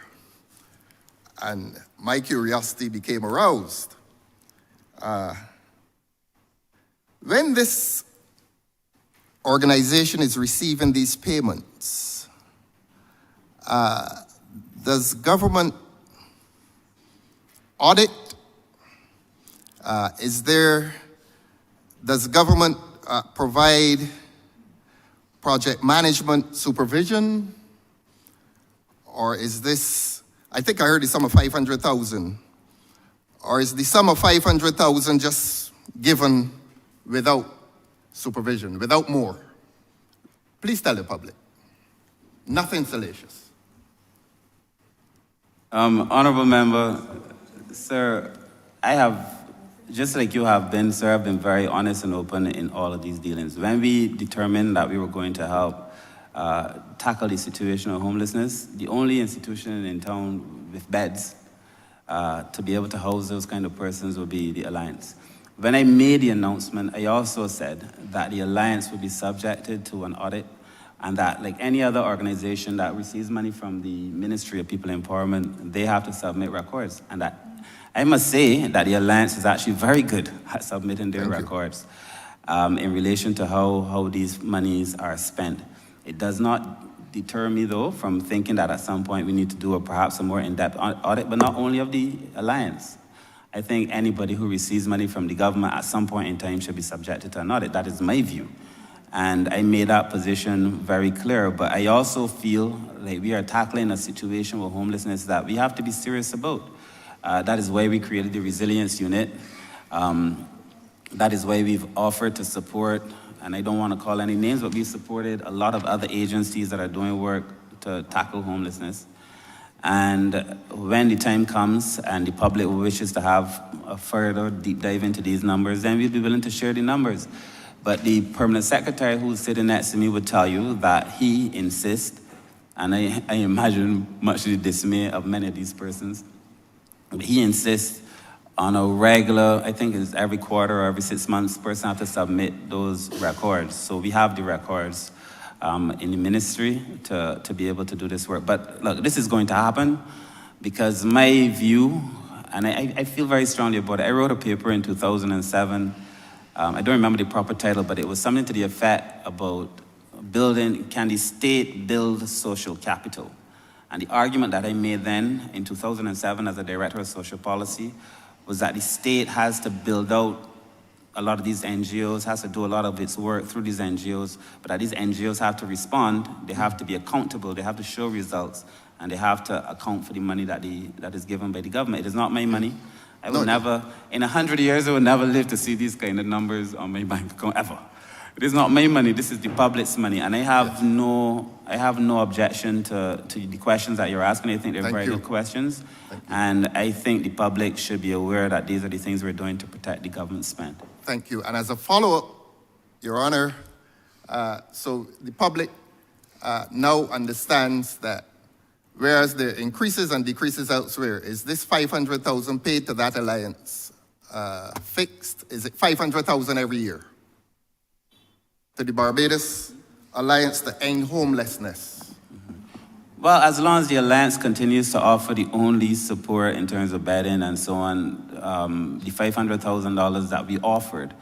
And my curiosity became aroused. When this organization is receiving these payments, does government audit? Does government provide project management supervision? Or is this, I think I heard the sum of 500,000. Or is the sum of 500,000 just given without supervision, without more? Please tell the public. Nothing salacious. Honorable member, sir, I have, just like you have been, sir, I've been very honest and open in all of these dealings. When we determined that we were going to help tackle the situation of homelessness, the only institution in town with beds to be able to house those kind of persons would be the Alliance. When I made the announcement, I also said that the Alliance would be subjected to an audit, and that, like any other organization that receives money from the Ministry of People Empowerment, they have to submit records. And that I must say that the Alliance is actually very good at submitting their records in relation to how these monies are spent. It does not deter me, though, from thinking that at some point we need to do perhaps a more in-depth audit, but not only of the Alliance. I think anybody who receives money from the government at some point in time should be subjected to an audit. That is my view. And I made that position very clear, but I also feel like we are tackling a situation with homelessness that we have to be serious about. That is why we created the Resilience Unit. That is why we've offered to support, and I don't want to call any names, but we've supported a lot of other agencies that are doing work to tackle homelessness. And when the time comes and the public wishes to have a further deep dive into these numbers, then we'll be willing to share the numbers. But the permanent secretary who's sitting next to me would tell you that he insists And I imagine much to the dismay of many of these persons. But he insists on a regular, I think it's every quarter or every 6 months, person have to submit those records. So we have the records in the ministry to be able to do this work. But look, this is going to happen because my view, and I feel very strongly about it. I wrote a paper in 2007. I don't remember the proper title, but it was something to the effect about can the state build social capital? And the argument that I made then in 2007 as a director of social policy was that the state has to build out a lot of these NGOs, has to do a lot of its work through these NGOs, but that these NGOs have to respond, they have to be accountable, they have to show results, and they have to account for the money that is given by the government. It is not my money. I will never, in 100 years, I will never live to see these kind of numbers on my bank account, ever. It is not my money, this is the public's money, and I have no objection to the questions that you're asking. I think they're very good questions, and I think the public should be aware that these are the things we're doing to protect the government spend. Thank you. And as a follow-up, Your Honor, so the public now understands that whereas there increases and decreases elsewhere, is this 500,000 paid to that alliance fixed? Is it 500,000 every year? To the Barbados Alliance to End Homelessness? Well, as long as the Alliance continues to offer the only support in terms of bedding and so on, the $500,000 that we offered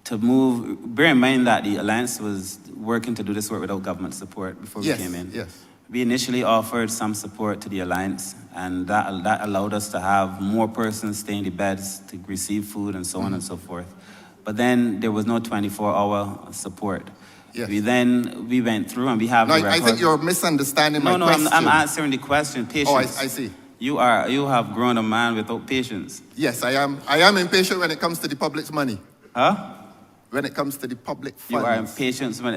to move, bear in mind that the Alliance was working to do this work without government support before we came in. Yes. We initially offered some support to the Alliance, and that allowed us to have more persons stay in the beds to receive food and so on and so forth. But then there was no 24-hour support. Yes. We went through and we have the record. I think you're misunderstanding my question. No, I'm answering the question. Patience. Oh, I see. You have grown a man without patience. Yes, I am. I am impatient when it comes to the public's money. Huh? When it comes to the public funds. You are impatient when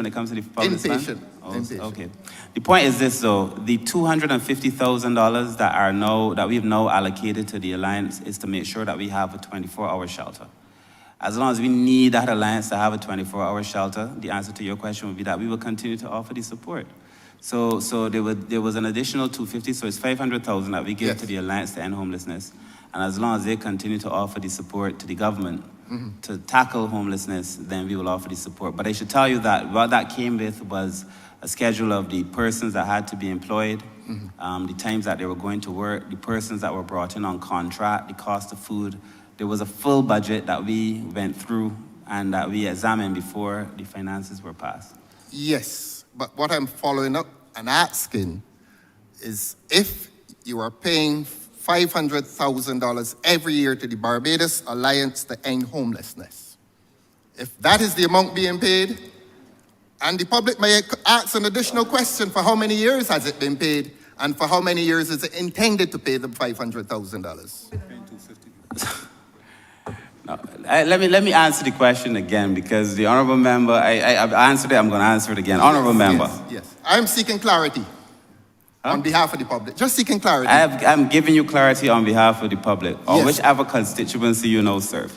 it comes to the public funds? Impatient. Oh, Impatient. Okay. The point is this, though. The $250,000 that we've now allocated to the Alliance is to make sure that we have a 24-hour shelter. As long as we need that Alliance to have a 24-hour shelter, the answer to your question would be that we will continue to offer the support. So there was an additional $250,000, so it's $500,000 that we give to the Alliance to End Homelessness. And as long as they continue to offer the support to the government to tackle homelessness, then we will offer the support. But I should tell you that what that came with was a schedule of the persons that had to be employed, the times that they were going to work, the persons that were brought in on contract, the cost of food. There was a full budget that we went through and that we examined before the finances were passed. Yes, but what I'm following up and asking is if you are paying $500,000 every year to the Barbados Alliance to End Homelessness, if that is the amount being paid, and the public may ask an additional question, for how many years has it been paid, and for how many years is it intended to pay them $500,000? Let me answer the question again, because the honorable member, I've answered it, I'm going to answer it again. Honorable member. Yes. I'm seeking clarity on behalf of the public. Just seeking clarity. I'm giving you clarity on behalf of the public, or whichever constituency you now serve.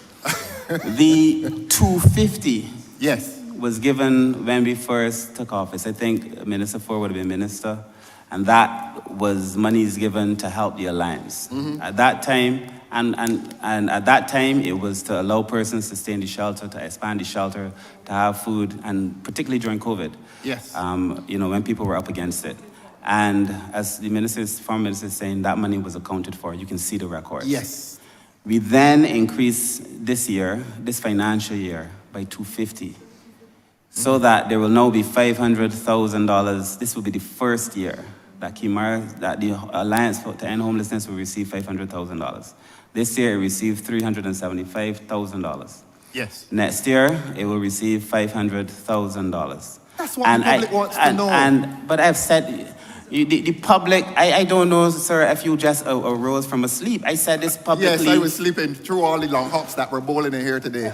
The $250 was given when we first took office. I think Minister Ford would have been minister, and that was monies given to help the Alliance. At that time, and at that time, it was to allow persons to stay in the shelter, to expand the shelter, to have food, and particularly during COVID. Yes. When people were up against it. And as the former minister is saying, that money was accounted for. You can see the records. Yes. We then increased this financial year, by $250, so that there will now be $500,000. This will be the first year that the Alliance to End Homelessness will receive $500,000. This year, it received $375,000. Yes. Next year, it will receive $500,000. That's what the public wants to know. But I've said, the public, I don't know, sir, if you just arose from a sleep. I said this publicly. Yes, I was sleeping through all the long hops that were bowling in here today.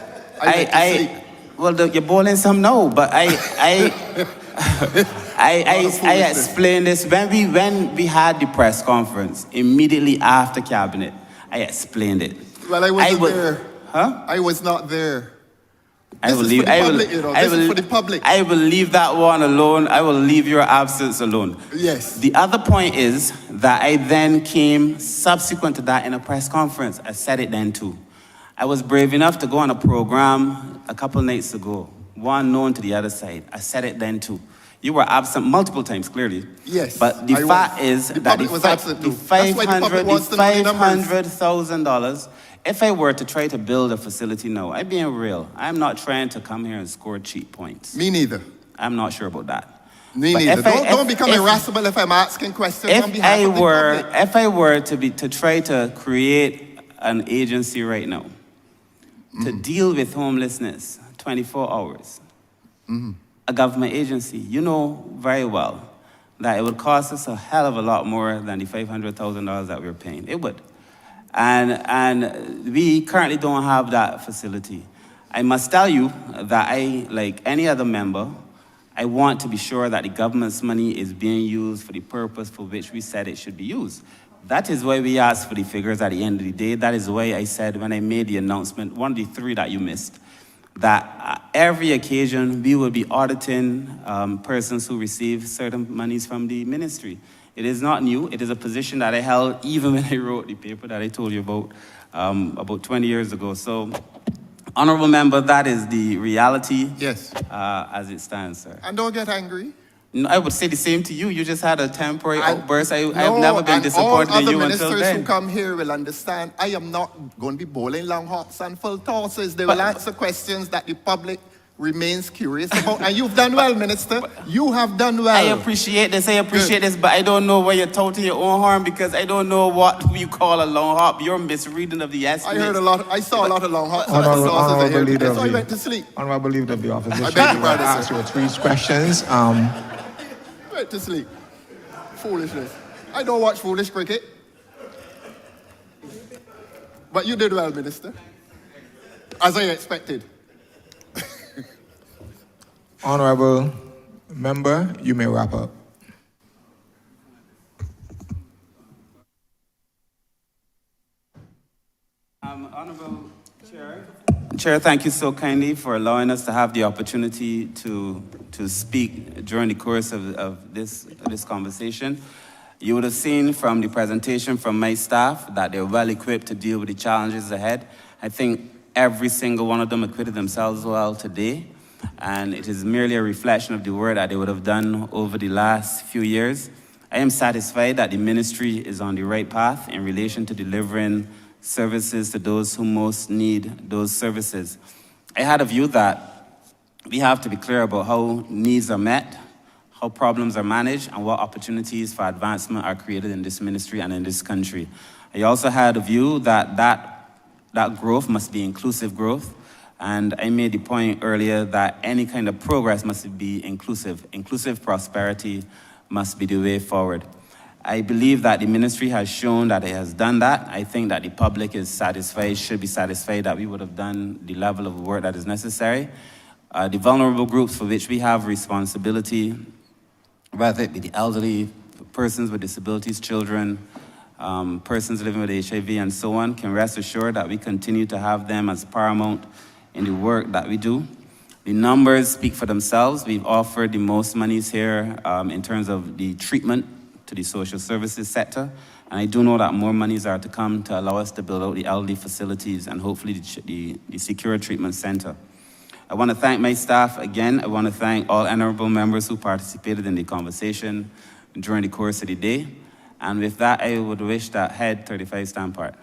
You're bowling some now, but I explained this when we had the press conference immediately after cabinet. I explained it. Well, I wasn't there. Huh? I was not there I will This is leave. for the I will. public, you know. I This will. is for the public. I will leave that one alone. I will leave your absence alone. Yes. The other point is that I then came subsequent to that in a press conference. I said it then too. I was brave enough to go on a program a couple nights ago, one known to the other side. I said it then too. You were absent multiple times, clearly. Yes, But the I fact was. is The that public was absent too. That's why the public wants to know the numbers. $500,000, if I were to try to build a facility now, I'm being real. I'm not trying to come here and score cheap points. Me neither. I'm not sure about that. Me But neither. if I- Don't become if- irascible if I'm asking questions on behalf of the public. If I were to try to create an agency right now to deal with homelessness 24 hours, a government agency, you know very well that it would cost us a hell of a lot more than the $500,000 that we're paying. It would. And we currently don't have that facility. I must tell you that I, like any other member, I want to be sure that the government's money is being used for the purpose for which we said it should be used. That is why we asked for the figures at the end of the day. That is why I said when I made the announcement, one of the three that you missed, that every occasion we will be auditing persons who receive certain monies from the ministry. It is not new. It is a position that I held even when I wrote the paper that I told you about 20 years ago. So, honorable member, that is the reality. Yes. As it stands, sir. And don't get angry. No, I would say the same to you. You just had a temporary And- outburst. I've No, never been and disappointed in you all other until ministers then. who come here will understand I am not going to be bowling long hops and full tosses. They will answer questions that the public remains curious about. And you've done well, Minister. You have done well. I appreciate this, but I don't know where you're touting your own horn because I don't know what you call a long hop. You're misreading of the I estimates. heard a lot. I saw a lot of long hops. Honorable Leader That's of why I the- went to sleep. Honorable Leader of the Opposition, I beg your I pardon, asked sir. you three questions. I went to sleep. Foolishness. I don't watch foolish cricket. But you did well, Minister. As I expected. Honorable Member, you may wrap up. Honorable Chair, thank you so kindly for allowing us to have the opportunity to speak during the course of this conversation. You would have seen from the presentation from my staff that they're well equipped to deal with the challenges ahead. I think every single one of them acquitted themselves well today, and it is merely a reflection of the work that they would have done over the last few years. I am satisfied that the ministry is on the right path in relation to delivering services to those who most need those services. I had a view that we have to be clear about how needs are met, how problems are managed, and what opportunities for advancement are created in this ministry and in this country. I also had a view that that growth must be inclusive growth, and I made the point earlier that any kind of progress must be inclusive. Inclusive prosperity must be the way forward. I believe that the ministry has shown that it has done that. I think that the public is satisfied, should be satisfied that we would have done the level of work that is necessary. The vulnerable groups for which we have responsibility, whether it be the elderly, persons with disabilities, children, persons living with HIV and so on, can rest assured that we continue to have them as paramount in the work that we do. The numbers speak for themselves. We've offered the most monies here in terms of the treatment to the social services sector. And I do know that more monies are to come to allow us to build out the elderly facilities and hopefully the secure treatment center. I want to thank my staff again. I want to thank all honorable members who participated in the conversation during the course of the day. And with that, I would wish that Head 35 stand part.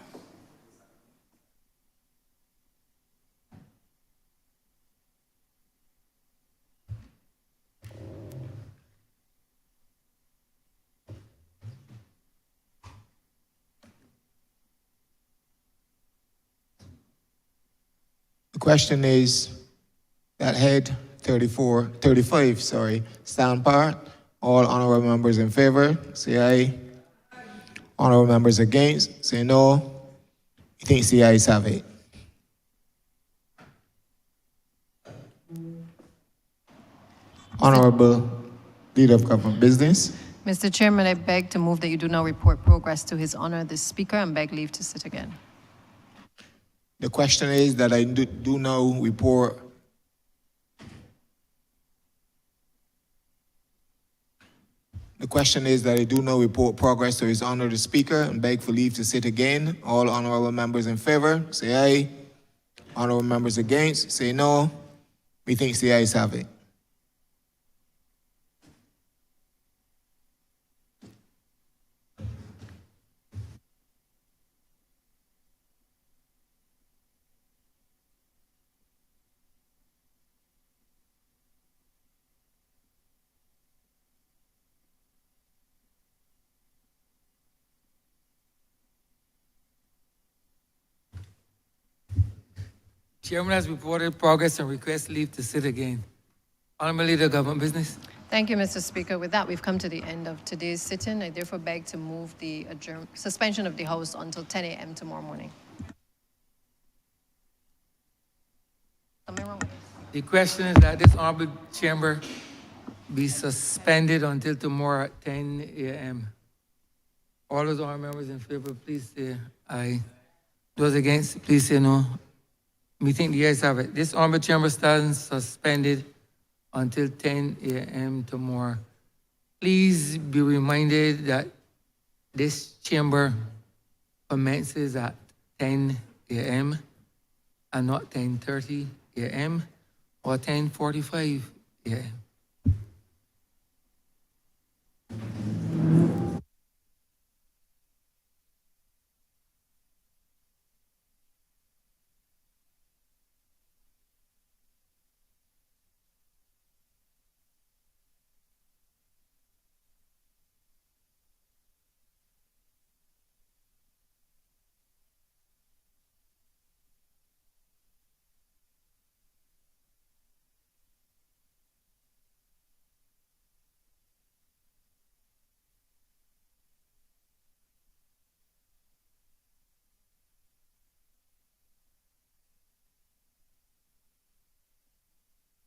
The question is that Head 35, stand part. All honorable members in favor, say aye. Honorable members against, say no. You think the ayes have it? Honorable Leader of Government Business. Mr. Chairman, I beg to move that you do now report progress to His Honor the Speaker and beg leave to sit again. The question is that I do now report The question is that I do now report progress to His Honor the Speaker and beg for leave to sit again. All honorable members in favor, say aye. Honorable members against, say no. Methinks the ayes have it. Chairman has reported progress and requests leave to sit again. Honorable Leader, Government Business. Thank you, Mr. Speaker. With that, we've come to the end of today's sitting. I therefore beg to move the suspension of the House until 10 a.m. tomorrow morning. Something wrong with this? The question is that this honorable chamber be suspended until tomorrow at 10 a.m. All those honorable members in favor, please say aye. Those against, please say no. Methinks the ayes have it. This honorable chamber stands suspended until 10 a.m. tomorrow. Please be reminded that this chamber commences at 10 a.m. and not 10:30 a.m. or 10:45 a.m.